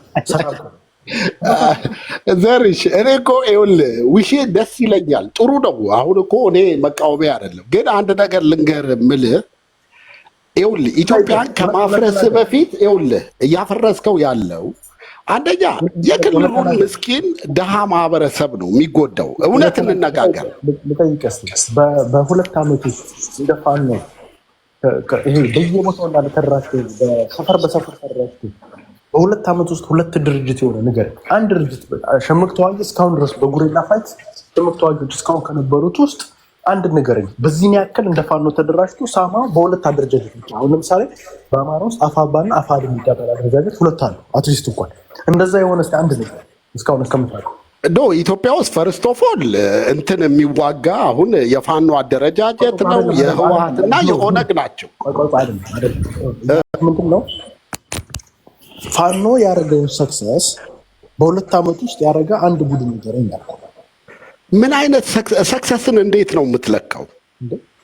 ዘርሽ እኔ እኮ ይኸውልህ ውሼ ደስ ይለኛል፣ ጥሩ ነው። አሁን እኮ እኔ መቃወሚያ አይደለም፣ ግን አንድ ነገር ልንገርህ የምልህ ይኸውልህ ኢትዮጵያን ከማፍረስ በፊት ይኸውልህ እያፈረስከው ያለው አንደኛ የክልሉን ምስኪን ድሃ ማህበረሰብ ነው የሚጎዳው። እውነት እንነጋገር። በሁለት ዓመት ውስጥ እንደፋን ነው ይሄ በየቦታው እንዳለ ተደራጅቶ በሰፈር ተደራጅቶ በሁለት ዓመት ውስጥ ሁለት ድርጅት የሆነ ነገር አንድ ድርጅት ሸምቅ ተዋጊ እስካሁን ድረስ በጉሬላ ፋይት ሸምቅ ተዋጊዎች እስካሁን ከነበሩት ውስጥ አንድ ነገርኝ በዚህን ያክል እንደፋኖ ተደራጅቶ ሳማ በሁለት አደረጃጀት ብቻ። አሁን ለምሳሌ በአማራ ውስጥ አፋባና አፋድ የሚባል አደረጃጀት ሁለት አሉ። አትሊስት እንኳን እንደዛ የሆነ አንድ ነገር እስካሁን እስከምታውቀው ኢትዮጵያ ውስጥ ፈርስት ኦፍ ኦል እንትን የሚዋጋ አሁን የፋኖ አደረጃጀት ነው የህወሓትና የኦነግ ናቸው። ምንድን ነው ፋኖ ያደረገውን ሰክሰስ በሁለት ዓመት ውስጥ ያደረገ አንድ ቡድን ነገር ያልኩ። ምን አይነት ሰክሰስን እንዴት ነው የምትለካው?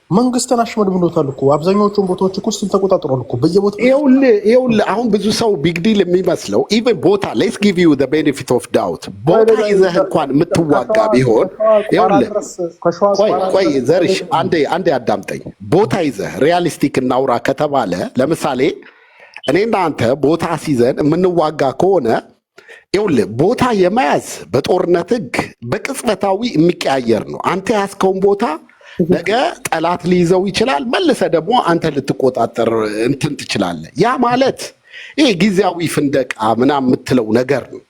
መንግስትን አሽመድምዶታል እኮ አብዛኛዎቹን ቦታዎች እኮ እሱን ተቆጣጥሯል እኮ በየቦታው። ይኸውልህ አሁን ብዙ ሰው ቢግ ዲል የሚመስለው ኢቨን ቦታ ሌትስ ጊቭ ዩ ዘ ቤኔፊት ኦፍ ዳውት ቦታ ይዘህ እንኳን የምትዋጋ ቢሆን ይኸውልህ፣ ቆይ ዘርሽ አንዴ አዳምጠኝ። ቦታ ይዘህ ሪያሊስቲክ እናውራ ከተባለ ለምሳሌ እኔና አንተ ቦታ ሲዘን የምንዋጋ ከሆነ ይኸውልህ ቦታ የመያዝ በጦርነት ህግ በቅጽበታዊ የሚቀያየር ነው። አንተ ያዝከውን ቦታ ነገ ጠላት ሊይዘው ይችላል። መልሰ ደግሞ አንተ ልትቆጣጠር እንትን ትችላለህ። ያ ማለት ይሄ ጊዜያዊ ፍንደቃ ምናምን የምትለው ነገር ነው።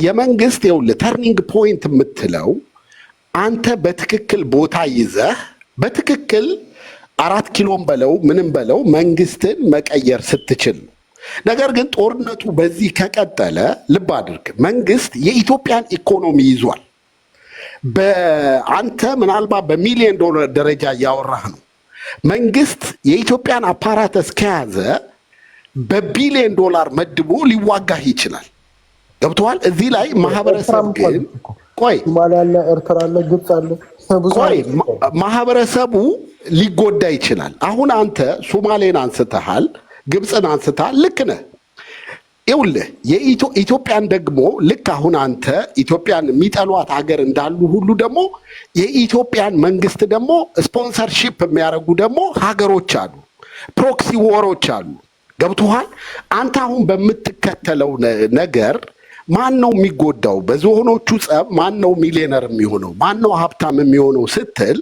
የመንግስት ይኸውልህ ተርኒንግ ፖይንት የምትለው አንተ በትክክል ቦታ ይዘህ በትክክል 4 ኪሎም በለው ምንም በለው መንግስትን መቀየር ስትችል ነው። ነገር ግን ጦርነቱ በዚህ ከቀጠለ ልብ አድርግ፣ መንግስት የኢትዮጵያን ኢኮኖሚ ይዟል። በአንተ ምናልባት በሚሊዮን ዶላር ደረጃ እያወራህ ነው። መንግስት የኢትዮጵያን አፓራተስ ከያዘ በቢሊዮን ዶላር መድቦ ሊዋጋህ ይችላል። ገብቶሃል? እዚህ ላይ ማህበረሰብ ግን ቆይ ኤርትራ አለ፣ ግብፅ አለ፣ ቆይ ማህበረሰቡ ሊጎዳ ይችላል። አሁን አንተ ሶማሌን አንስተሃል፣ ግብፅን አንስተሃል። ልክ ነህ። ይኸውልህ ኢትዮጵያን ደግሞ ልክ አሁን አንተ ኢትዮጵያን የሚጠሏት ሀገር እንዳሉ ሁሉ ደግሞ የኢትዮጵያን መንግስት ደግሞ ስፖንሰርሺፕ የሚያደርጉ ደግሞ ሀገሮች አሉ፣ ፕሮክሲ ወሮች አሉ። ገብቶሃል? አንተ አሁን በምትከተለው ነገር ማን ነው የሚጎዳው? በዝሆኖቹ ጸብ ማን ነው ሚሊዮነር የሚሆነው? ማን ነው ሀብታም የሚሆነው ስትል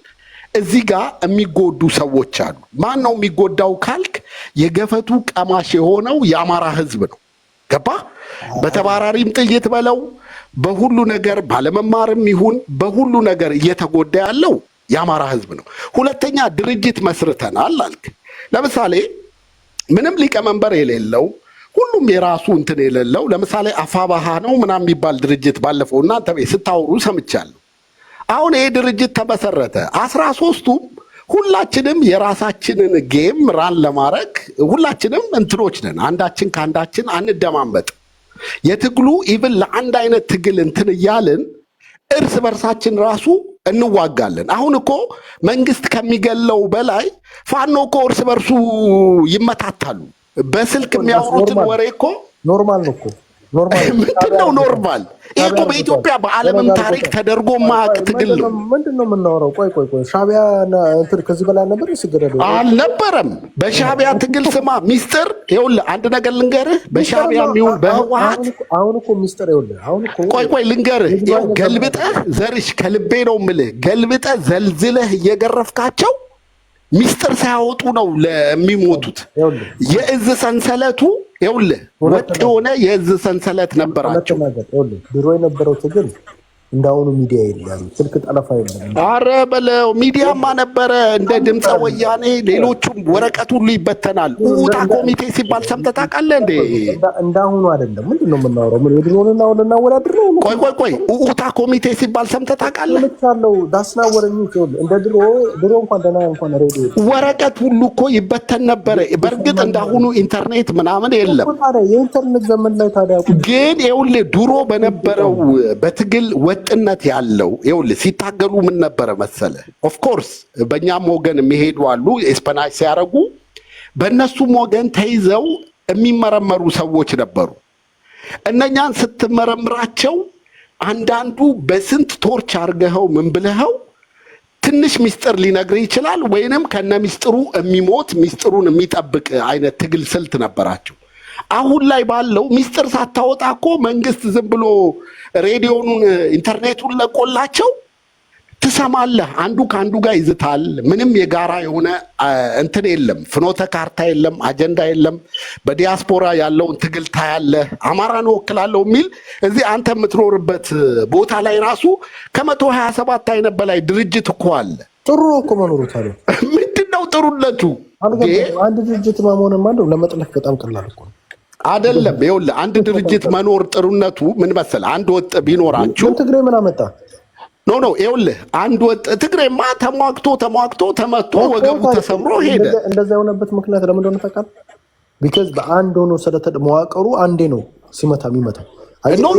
እዚህ ጋር የሚጎዱ ሰዎች አሉ። ማን ነው የሚጎዳው ካልክ የገፈቱ ቀማሽ የሆነው የአማራ ህዝብ ነው። ገባ? በተባራሪም ጥይት በለው በሁሉ ነገር ባለመማርም ይሁን በሁሉ ነገር እየተጎዳ ያለው የአማራ ህዝብ ነው። ሁለተኛ ድርጅት መስርተናል አልክ። ለምሳሌ ምንም ሊቀመንበር የሌለው ሁሉም የራሱ እንትን የሌለው ለምሳሌ አፋባሃ ነው ምናምን የሚባል ድርጅት ባለፈው እናንተ ቤት ስታወሩ ሰምቻለሁ። አሁን ይሄ ድርጅት ተመሰረተ። 13ቱም ሁላችንም የራሳችንን ጌም ራን ለማድረግ ሁላችንም እንትኖች ነን። አንዳችን ከአንዳችን አንደማመጥ። የትግሉ ኢቭን ለአንድ አይነት ትግል እንትን እያልን እርስ በርሳችን ራሱ እንዋጋለን። አሁን እኮ መንግስት ከሚገለው በላይ ፋኖ እኮ እርስ በርሱ ይመታታሉ። በስልክ የሚያወሩትን ወሬ እኮ ኖርማል ነው እኮ ምንድን ነው ኖርማል? ይሄ እኮ በኢትዮጵያ በዓለምም ታሪክ ተደርጎ ማቅ ትግል ነው። ምንድን ነው የምናወራው? ቆይ ሻዕቢያ ከዚህ በላይ ነበር ሲገደሉ አልነበረም? በሻዕቢያ ትግል ስማ ሚስጥር ይኸውልህ፣ አንድ ነገር ልንገርህ። በሻዕቢያ የሚሆን በህወሓት አሁን እኮ ሚስጥር ይኸውልህ፣ አሁን እኮ ቆይ ልንገርህ። ይኸው ገልብጠህ ዘርሽ ከልቤ ነው የምልህ፣ ገልብጠህ ዘልዝለህ እየገረፍካቸው ሚስጥር ሳያወጡ ነው ለሚሞቱት። የእዝ ሰንሰለቱ ይኸውልህ ወጥ የሆነ የእዝ ሰንሰለት ነበራቸው። ድሮ የነበረው ትግል እንዳሁኑ ሚዲያ የለም፣ ስልክ ጠለፋ የለም። አረ በለው ሚዲያማ ነበረ እንደ ድምፀ ወያኔ፣ ሌሎቹም ወረቀት ሁሉ ይበተናል። ኡታ ኮሚቴ ሲባል ሰምተህ ታውቃለህ እንዴ? እንዳሁኑ አይደለም። ምንድን ነው የምናወራው? ምን የድሮውንና አሁን ልናወዳድር ነው? ቆይ ኡታ ኮሚቴ ሲባል ሰምተህ ታውቃለህ? ልቻለው ዳስና ወረኝ ይችላል። እንደ ድሮ እንኳን ደህና እንኳን ሬዲዮ ወረቀት ሁሉ እኮ ይበተን ነበረ። በእርግጥ እንዳሁኑ ኢንተርኔት ምናምን የለም። የኢንተርኔት ዘመን ላይ ታዲያ ግን ይኸውልህ ድሮ በነበረው በትግል ወጥነት ያለው ይኸውልህ ሲታገሉ ምን ነበረ መሰለ? ኦፍኮርስ በእኛም ወገን የሚሄዱ አሉ ኤስፐናጅ ሲያደርጉ፣ በእነሱም ወገን ተይዘው የሚመረመሩ ሰዎች ነበሩ። እነኛን ስትመረምራቸው አንዳንዱ በስንት ቶርች አርገኸው ምን ብለኸው ትንሽ ሚስጥር ሊነግር ይችላል፣ ወይንም ከነ ሚስጥሩ የሚሞት ሚስጥሩን የሚጠብቅ አይነት ትግል ስልት ነበራቸው። አሁን ላይ ባለው ሚስጥር ሳታወጣ እኮ መንግስት ዝም ብሎ ሬዲዮኑን ኢንተርኔቱን ለቆላቸው ትሰማለህ። አንዱ ከአንዱ ጋር ይዝታል። ምንም የጋራ የሆነ እንትን የለም፣ ፍኖተ ካርታ የለም፣ አጀንዳ የለም። በዲያስፖራ ያለውን ትግል ታያለህ። አማራን እወክላለሁ የሚል እዚህ አንተ የምትኖርበት ቦታ ላይ ራሱ ከ127 አይነት በላይ ድርጅት እኮ አለ። ጥሩ እኮ መኖሩ ታዲያ ምንድን ነው ጥሩነቱ? አንድ ድርጅት መሆንም አለው ለመጥለፍ በጣም ቀላል እኮ አይደለም። ይኸውልህ አንድ ድርጅት መኖር ጥሩነቱ ምን መሰለህ? አንድ ወጥ ቢኖራችሁ ትግሬ ምን አመጣ? ኖ ይኸውልህ አንድ ወጥ ትግሬማ ተሟግቶ ተመቶ ወገቡ ተሰብሮ ሄደ። እንደዛ የሆነበት ምክንያት ለምን እንደሆነ ታውቃለህ? ቢካዝ በአንድ ሆኖ መዋቅሩ አንዴ ነው ሲመታ የሚመታው።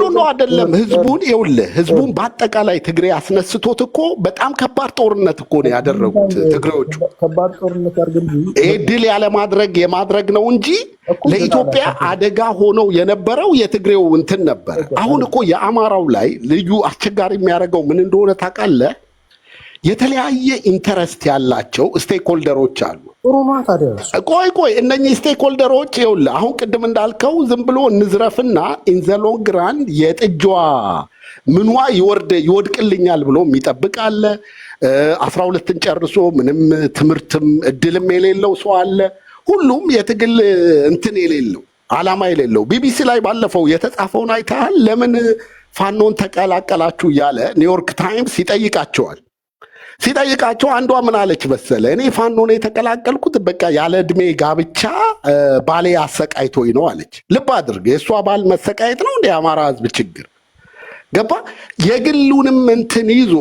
ኖ አይደለም። ህዝቡን ይኸውልህ ህዝቡን በአጠቃላይ ትግሬ አስነስቶት እኮ በጣም ከባድ ጦርነት እኮ ነው ያደረጉት ትግሬዎቹ። ከባድ ጦርነት ያርግልኝ ይሄ ድል ያለማድረግ የማድረግ ነው እንጂ ለኢትዮጵያ አደጋ ሆነው የነበረው የትግሬው እንትን ነበር። አሁን እኮ የአማራው ላይ ልዩ አስቸጋሪ የሚያደርገው ምን እንደሆነ ታውቃለህ? የተለያየ ኢንተረስት ያላቸው ስቴክሆልደሮች አሉ። ቆይ እነኚህ ስቴክሆልደሮች ይኸውልህ አሁን ቅድም እንዳልከው ዝም ብሎ እንዝረፍና ኢንዘሎንግ ራን የጥጃዋ ምኗ ይወድቅልኛል ብሎ የሚጠብቅ አለ። 12ን ጨርሶ ምንም ትምህርትም እድልም የሌለው ሰው አለ። ሁሉም የትግል እንትን የሌለው አላማ የሌለው። ቢቢሲ ላይ ባለፈው የተጻፈውን አይተሃል? ለምን ፋኖን ተቀላቀላችሁ እያለ ኒውዮርክ ታይምስ ይጠይቃቸዋል። ሲጠይቃቸው አንዷ ምን አለች መሰለ? እኔ ፋኖን የተቀላቀልኩት በቃ ያለ እድሜ ጋብቻ ባሌ አሰቃይቶኝ ነው አለች። ልብ አድርግ፣ የእሷ ባል መሰቃየት ነው እንደ የአማራ ህዝብ ችግር ገባ? የግሉንም እንትን ይዞ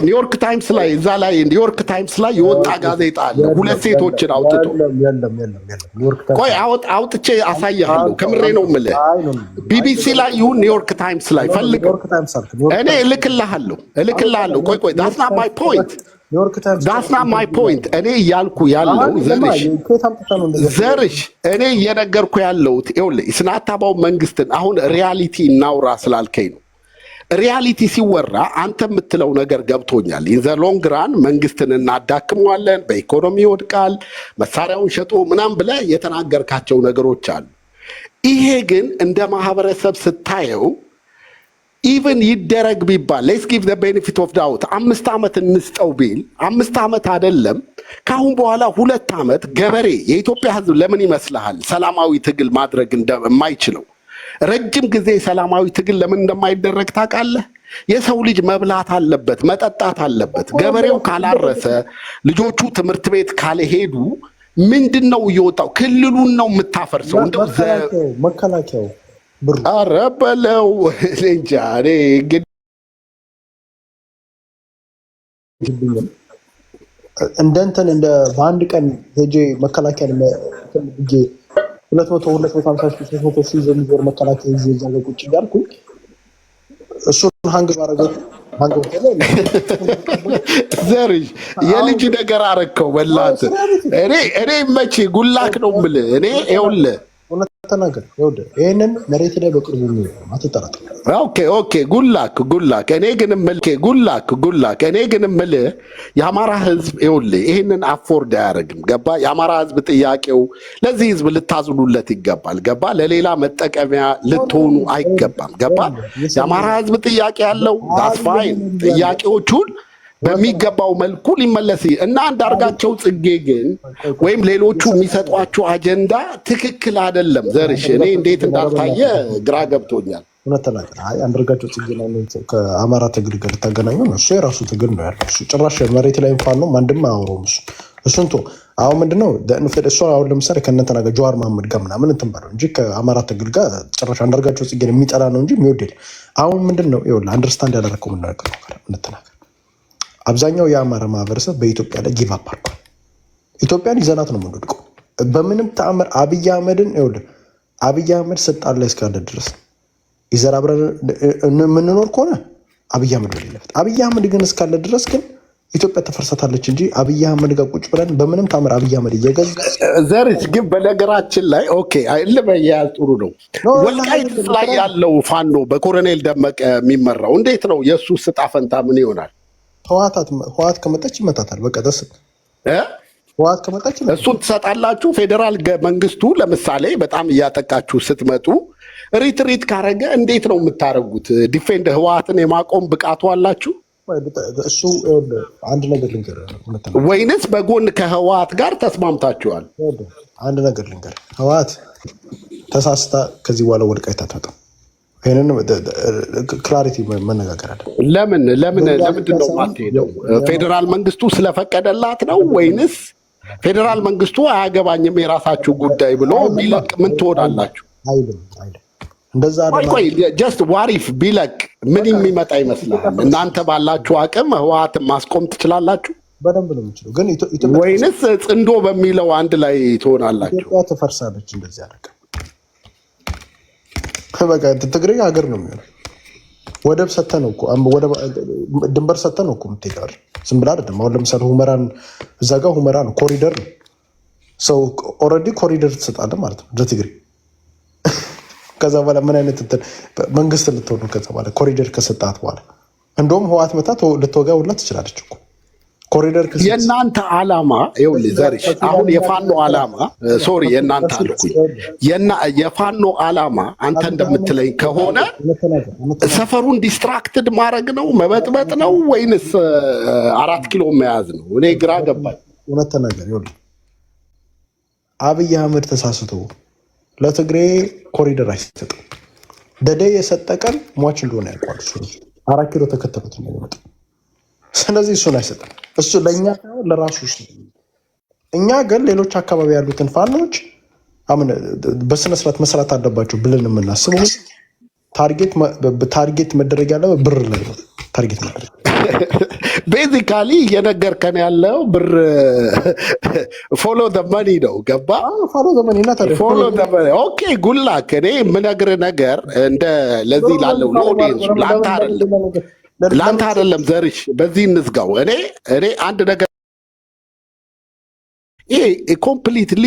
ኒውዮርክ ታይምስ ላይ እዛ ላይ ኒውዮርክ ታይምስ ላይ የወጣ ጋዜጣ አለ። ሁለት ሴቶችን አውጥቶ ቆይ አውጥቼ አሳያለሁ። ከምሬ ነው የምልህ። ቢቢሲ ላይ ይሁን ኒውዮርክ ታይምስ ላይ ፈልገው፣ እኔ እልክልሃለሁ። ቆይ ዳስ ናት ማይ ፖይንት ዳስ ናት ማይ ፖይንት። እኔ እያልኩ ያለው ዘርሽ እኔ እየነገርኩ ያለሁት ይኸውልህ ስናታባው መንግስትን አሁን ሪያሊቲ እናውራ ስላልከኝ ነው። ሪያሊቲ ሲወራ አንተ የምትለው ነገር ገብቶኛል። ኢን ዘ ሎንግ ራን መንግስትን እናዳክመዋለን፣ በኢኮኖሚ ይወድቃል፣ መሳሪያውን ሸጦ ምናምን ብለህ የተናገርካቸው ነገሮች አሉ። ይሄ ግን እንደ ማህበረሰብ ስታየው ኢቨን ይደረግ ቢባል ሌትስ ጊቭ ዘ ቤኔፊት ኦፍ ዳውት 5 ዓመት እንስጠው ቢል 5 ዓመት አይደለም ካሁን በኋላ 2 ዓመት ገበሬ የኢትዮጵያ ህዝብ ለምን ይመስልሃል ሰላማዊ ትግል ማድረግ እንደማይችለው? ረጅም ጊዜ ሰላማዊ ትግል ለምን እንደማይደረግ ታውቃለህ? የሰው ልጅ መብላት አለበት፣ መጠጣት አለበት። ገበሬው ካላረሰ፣ ልጆቹ ትምህርት ቤት ካልሄዱ ምንድን ነው እየወጣው? ክልሉን ነው የምታፈርሰው። እንደው መከላከያው ኧረ በለው እንጃ። እኔ እንግዲህ እንደ እንትን እንደ በአንድ ቀን ሄጄ መከላከያ ብዬ 250 ሺህ የሚዞር መከላከያ ይዤ እዛ ጋር ቁጭ እያልኩኝ እሱን ሀንግ ባረገው ዘርሽ የልጅ ነገር አረከው በላት። እኔ መቼ ጉላክ ነው የምልህ። እኔ ይኸውልህ ተናገር ይኸውልህ ይሄንን መሬት ላይ በቅርቡ ነው አትጠራጠር። ኦኬ ጉላክ እኔ ግን የምልህ የአማራ ህዝብ ይኸውልህ ይሄንን አፎርድ አያደርግም። ገባ? የአማራ ህዝብ ጥያቄው ለዚህ ህዝብ ልታዝኑለት ይገባል። ገባ? ለሌላ መጠቀሚያ ልትሆኑ አይገባም። ገባ? የአማራ ህዝብ ጥያቄ ያለው ዳስፋይን ጥያቄዎቹን በሚገባው መልኩ ሊመለስ እና አንዳርጋቸው ጽጌ ግን ወይም ሌሎቹ የሚሰጧቸው አጀንዳ ትክክል አይደለም። ዘርሽ እኔ እንዴት እንዳልታየ ግራ ገብቶኛል። እውነት ተናገር። አይ አንዳርጋቸው ጽጌና ከአማራ ትግል ጋር ልታገናኙ ነው። እሱ የራሱ ትግል ነው ያለው። እሱ ጭራሽ መሬት ላይ እንኳን ነው ማንድም አያወራውም። እሱን ቶ አሁን ምንድነው እሱ አሁን ለምሳሌ ከእነንተና ጋር ጀዋር መሐመድ ጋር ምናምን እንትን ባለው እንጂ ከአማራ ትግል ጋር ጭራሽ አንዳርጋቸው ጽጌን የሚጠላ ነው እንጂ የሚወድ የለም። አሁን ምንድነው ይኸውልህ አንደርስታንድ ያደረግከው የምናደርገው ነገር እንተናገር። አብዛኛው የአማራ ማህበረሰብ በኢትዮጵያ ላይ ጊቭ አፕ አድርጓል። ኢትዮጵያን ይዘናት ነው የምንወድቀው በምንም ተአምር። አብይ አህመድን ይኸውልህ አብይ አህመድ ስልጣን ላይ እስካለ ድረስ ይዘራ አብረን የምንኖር ከሆነ አብይ አህመድ በሌለበት፣ አብይ አህመድ ግን እስካለ ድረስ ግን ኢትዮጵያ ተፈርሰታለች እንጂ አብይ አህመድ ጋር ቁጭ ብለን በምንም ታምር አብይ አህመድ እየገዛ ዘርሽ ግን በነገራችን ላይ ኦኬ አይልበያል ጥሩ ነው። ወልቃይት ላይ ያለው ፋኖ በኮሎኔል ደመቀ የሚመራው እንዴት ነው? የእሱ ዕጣ ፈንታ ምን ይሆናል? ህወሓት ከመጣች ይመታታል። በቃ ደስ ህወሓት ከመጣች እሱን ትሰጣላችሁ። ፌዴራል መንግስቱ ለምሳሌ በጣም እያጠቃችሁ ስትመጡ ሪትሪት ካረገ እንዴት ነው የምታደርጉት? ዲፌንድ ህወሓትን የማቆም ብቃቱ አላችሁ? እሱ አንድ ነገር ልንገርህ፣ ወይንስ በጎን ከህወሓት ጋር ተስማምታችኋል? አንድ ነገር ልንገርህ፣ ህወሓት ተሳስታ ከዚህ በኋላ ወልቃይት አትመጣም። ይህንን ክላሪቲ መነጋገር አለ። ለምንድን ነው የማትሄደው? ፌዴራል መንግስቱ ስለፈቀደላት ነው ወይንስ ፌዴራል መንግስቱ አያገባኝም የራሳችሁ ጉዳይ ብሎ ቢለቅ ምን ትሆናላችሁ? አይልም እንደዛ ቆይ ጀስት ዋሪፍ ቢለቅ ምን የሚመጣ ይመስላል? እናንተ ባላችሁ አቅም ህወሓትን ማስቆም ትችላላችሁ? በደንብ ነው የምችለው። ግን ወይንስ ጽንዶ በሚለው አንድ ላይ ትሆናላችሁ? ኢትዮጵያ ትፈርሳለች። እንደዚህ አደረገ በቃ ትግሬ ሀገር ነው የሚሆነው። ወደብ ሰተህ ነው እኮ ድንበር ሰተህ ነው እኮ የምትሄደው። ዝም ብለህ አይደለም። አሁን ለምሳሌ ሁመራን እዛ ጋር ሁመራ ነው ኮሪደር ነው። ሰው ኦልሬዲ ኮሪደር ትሰጣለህ ማለት ነው ለትግሬ። ከዛ በኋላ ምን አይነት መንግስት ልትሆን ነው? ከዛ በኋላ ኮሪደር ከሰጣት በኋላ እንደውም ህወሓት መታ ልትወጋ ሁላ ትችላለች እኮ ኮሪደር። የእናንተ ዓላማ ይኸውልህ ዘርሽ፣ አሁን የፋኖ ዓላማ ሶሪ የእናንተ አልኩኝ፣ የፋኖ ዓላማ አንተ እንደምትለኝ ከሆነ ሰፈሩን ዲስትራክትድ ማድረግ ነው መበጥበጥ ነው ወይንስ 4 ኪሎ መያዝ ነው? እኔ ግራ ገባኝ። እውነት ተናገር። ይኸውልህ አብይ አህመድ ተሳስቶ ለትግሬ ኮሪደር አይሰጥም። ደደ የሰጠ ቀን ሟች እንደሆነ ያውቋል። እሱ 4 ኪሎ ተከተሉት እንደሚመጡ። ስለዚህ እሱን አይሰጥም። እሱ ለእኛ ሳይሆን ለራሱ እኛ ግን ሌሎች አካባቢ ያሉትን ፋኖች አሁን በስነስርዓት መስራት አለባቸው ብለን የምናስበው ታርጌት መደረግ ያለው ብር ላይ ነው። ታርጌት መደረግ ቤዚካሊ እየነገርከን ያለው ብር ፎሎ ዘ መኒ ነው። ገባ? ፎሎ ዘ መኒ እና ፎሎ ዘ መኒ። ኦኬ ጉላክ። እኔ የምነግርህ ነገር እንደ ለዚህ ላለው ለኦዲየንሱ ለአንተ አይደለም ዘርሽ፣ በዚህ እንዝጋው። እኔ አንድ ነገር ይሄ ኮምፕሊትሊ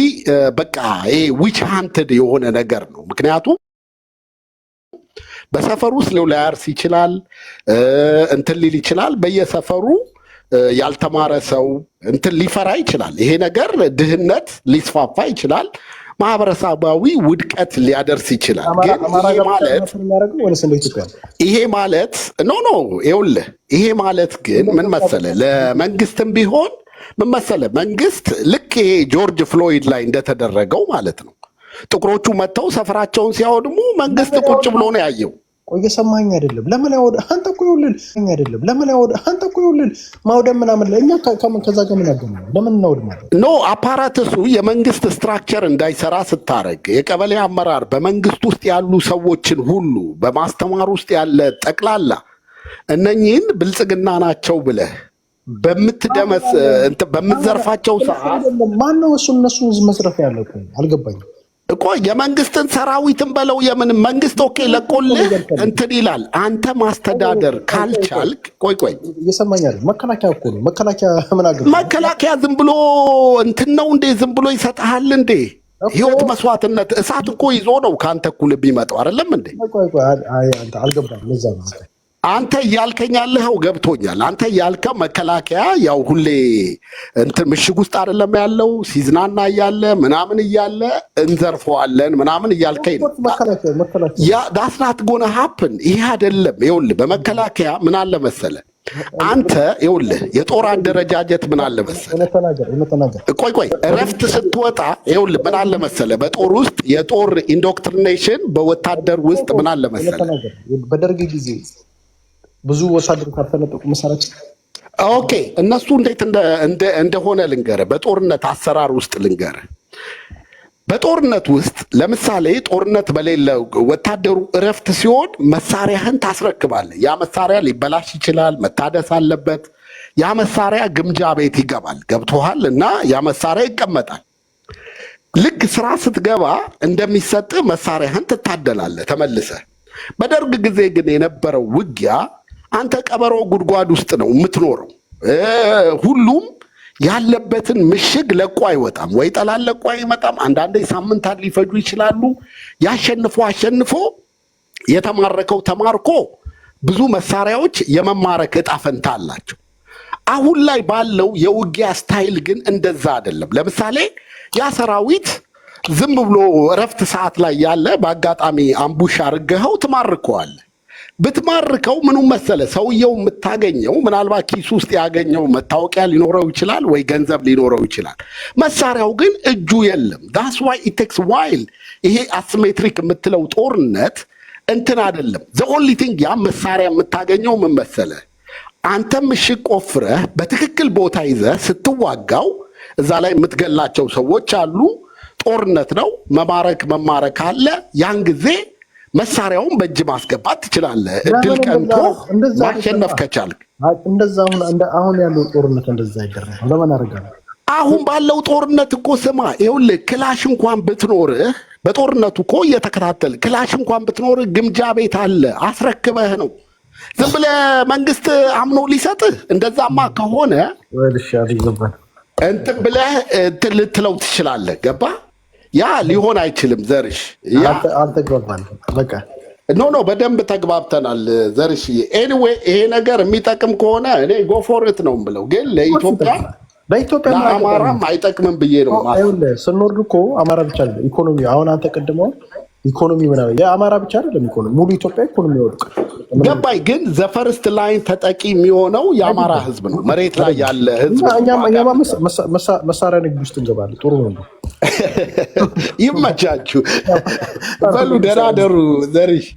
በቃ ይሄ ዊች ሃንትድ የሆነ ነገር ነው። ምክንያቱም በሰፈሩ ውስጥ ሊያርስ ይችላል፣ እንትን ሊል ይችላል። በየሰፈሩ ያልተማረ ሰው እንትን ሊፈራ ይችላል። ይሄ ነገር ድህነት ሊስፋፋ ይችላል፣ ማህበረሰባዊ ውድቀት ሊያደርስ ይችላል። ግን ይሄ ማለት ኖ ይኸውልህ፣ ይሄ ማለት ግን ምን መሰለህ፣ ለመንግስትም ቢሆን ምን መሰለህ፣ መንግስት ልክ ይሄ ጆርጅ ፍሎይድ ላይ እንደተደረገው ማለት ነው። ጥቁሮቹ መጥተው ሰፈራቸውን ሲያወድሙ መንግስት ቁጭ ብሎ ነው ያየው። እየሰማኝ አይደለም? ለምን ያወድ አንተ እኮ ይኸውልህ አይደለም? ለምን ያወድ አንተ እኮ ይኸውልህ ማውደም ምናምን ለእኛ ከዛ ጋር ምን ያገናኛል? ለምን እናወድማለን? ኖ አፓራተሱ የመንግስት ስትራክቸር እንዳይሰራ ስታረግ፣ የቀበሌ አመራር በመንግስት ውስጥ ያሉ ሰዎችን ሁሉ በማስተማር ውስጥ ያለ ጠቅላላ እነኚህን ብልጽግና ናቸው ብለህ በምትዘርፋቸው ሰዓት ማነው እነሱን መዝረፍ ያለው? አልገባኝም። ቆይ የመንግስትን ሰራዊትን በለው የምን መንግስት ኦኬ ለቆልህ እንትን ይላል። አንተ ማስተዳደር ካልቻልክ ቆይ እየሰማኝ አይደል? መከላከያ እኮ ነው። መከላከያ ምን አገባኝ? መከላከያ ዝም ብሎ እንትን ነው እንዴ? ዝም ብሎ ይሰጥሃል እንዴ? ህይወት መስዋዕትነት እሳት እኮ ይዞ ነው ከአንተ እኩል ቢመጣው አይደለም እንዴ? አንተ አልገባም። ለዛ ነው አንተ እያልከኝ ያለኸው ገብቶኛል። አንተ እያልከው መከላከያ ያው ሁሌ እንትን ምሽግ ውስጥ አይደለም ያለው፣ ሲዝናና እያለ ምናምን እያለ እንዘርፈዋለን ምናምን እያልከኝ ነው። ያ ዳስናት ጎነ ሀፕን ይሄ አይደለም። ይኸውልህ በመከላከያ ምን አለ መሰለ፣ አንተ ይኸውልህ የጦር አደረጃጀት ምን አለ መሰለህ? ቆይ እረፍት ስትወጣ ይኸውልህ ምን አለ መሰለህ? በጦር ውስጥ የጦር ኢንዶክትሪኔሽን በወታደር ውስጥ ምን አለ መሰለህ? በደርግ ጊዜ ብዙ ወታደሮች ካልተነጠቁ መሰረት ኦኬ፣ እነሱ እንዴት እንደሆነ ልንገርህ። በጦርነት አሰራር ውስጥ ልንገርህ። በጦርነት ውስጥ ለምሳሌ ጦርነት በሌለ ወታደሩ እረፍት ሲሆን መሳሪያህን ታስረክባለህ። ያ መሳሪያ ሊበላሽ ይችላል፣ መታደስ አለበት። ያ መሳሪያ ግምጃ ቤት ይገባል። ገብቶሃል? እና ያ መሳሪያ ይቀመጣል። ልክ ስራ ስትገባ እንደሚሰጥ መሳሪያህን ትታደላለህ ተመልሰህ። በደርግ ጊዜ ግን የነበረው ውጊያ አንተ ቀበሮ ጉድጓድ ውስጥ ነው የምትኖረው። ሁሉም ያለበትን ምሽግ ለቆ አይወጣም፣ ወይ ጠላት ለቆ አይመጣም። አንዳንዴ ሳምንታት ሊፈጁ ይችላሉ። አሸንፎ የተማረከው ተማርኮ ብዙ መሳሪያዎች የመማረክ እጣ ፈንታ አላቸው። አሁን ላይ ባለው የውጊያ ስታይል ግን እንደዛ አይደለም። ለምሳሌ ያ ሰራዊት ዝም ብሎ እረፍት ሰዓት ላይ ያለ በአጋጣሚ አምቡሽ አድርገኸው ትማርከዋለህ። ብትማርከው ምኑ መሰለ ሰውየው የምታገኘው ምናልባት ኪሱ ውስጥ ያገኘው መታወቂያ ሊኖረው ይችላል፣ ወይ ገንዘብ ሊኖረው ይችላል። መሳሪያው ግን እጁ የለም። ዳስ ዋይ ኢት ቴክስ ዋይል። ይሄ አሲሜትሪክ የምትለው ጦርነት እንትን አይደለም። ዘ ኦንሊ ቲንግ ያ መሳሪያ የምታገኘው ምን መሰለ? አንተ ምሽግ ቆፍረህ በትክክል ቦታ ይዘህ ስትዋጋው እዛ ላይ የምትገላቸው ሰዎች አሉ። ጦርነት ነው። መማረክ አለ። ያን ጊዜ መሳሪያውን በእጅ ማስገባት ትችላለህ። እድል ቀንቶ ማሸነፍ ከቻልክ። አሁን ያለው ጦርነት እንደዛ አይደረግም። ለምን አደርጋለሁ? አሁን ባለው ጦርነት እኮ ስማ፣ ይኸውልህ ክላሽ እንኳን ብትኖርህ በጦርነቱ እኮ እየተከታተል ክላሽ እንኳን ብትኖርህ ግምጃ ቤት አለ፣ አስረክበህ ነው። ዝም ብለህ መንግስት አምኖ ሊሰጥህ። እንደዛማ ከሆነ እንትን ብለህ እንትን ልትለው ትችላለህ። ገባ? ያ ሊሆን አይችልም። ዘርሽ አልተግባባን። በቃ ኖ በደንብ ተግባብተናል ዘርሽ። ኤኒዌይ ይሄ ነገር የሚጠቅም ከሆነ እኔ ጎፎርት ነው ብለው፣ ግን ለኢትዮጵያ ለአማራም አይጠቅምም ብዬ ነው። ስንወርድ እኮ አማራ ብቻ አይደለም ኢኮኖሚ። አሁን አንተ ቀድመው ኢኮኖሚ ምናምን የአማራ ብቻ አይደለም ኢኮኖሚ፣ ሙሉ ኢትዮጵያ ኢኮኖሚ ይወድቃል። ገባኝ። ግን ዘፈርስት ላይን ተጠቂ የሚሆነው የአማራ ህዝብ ነው፣ መሬት ላይ ያለ ህዝብ። እኛማ መሳሪያ ንግድ ውስጥ እንገባለን። ጥሩ ነው። ይመቻችሁ። በሉ ደህና ደሩ ዘርሽ።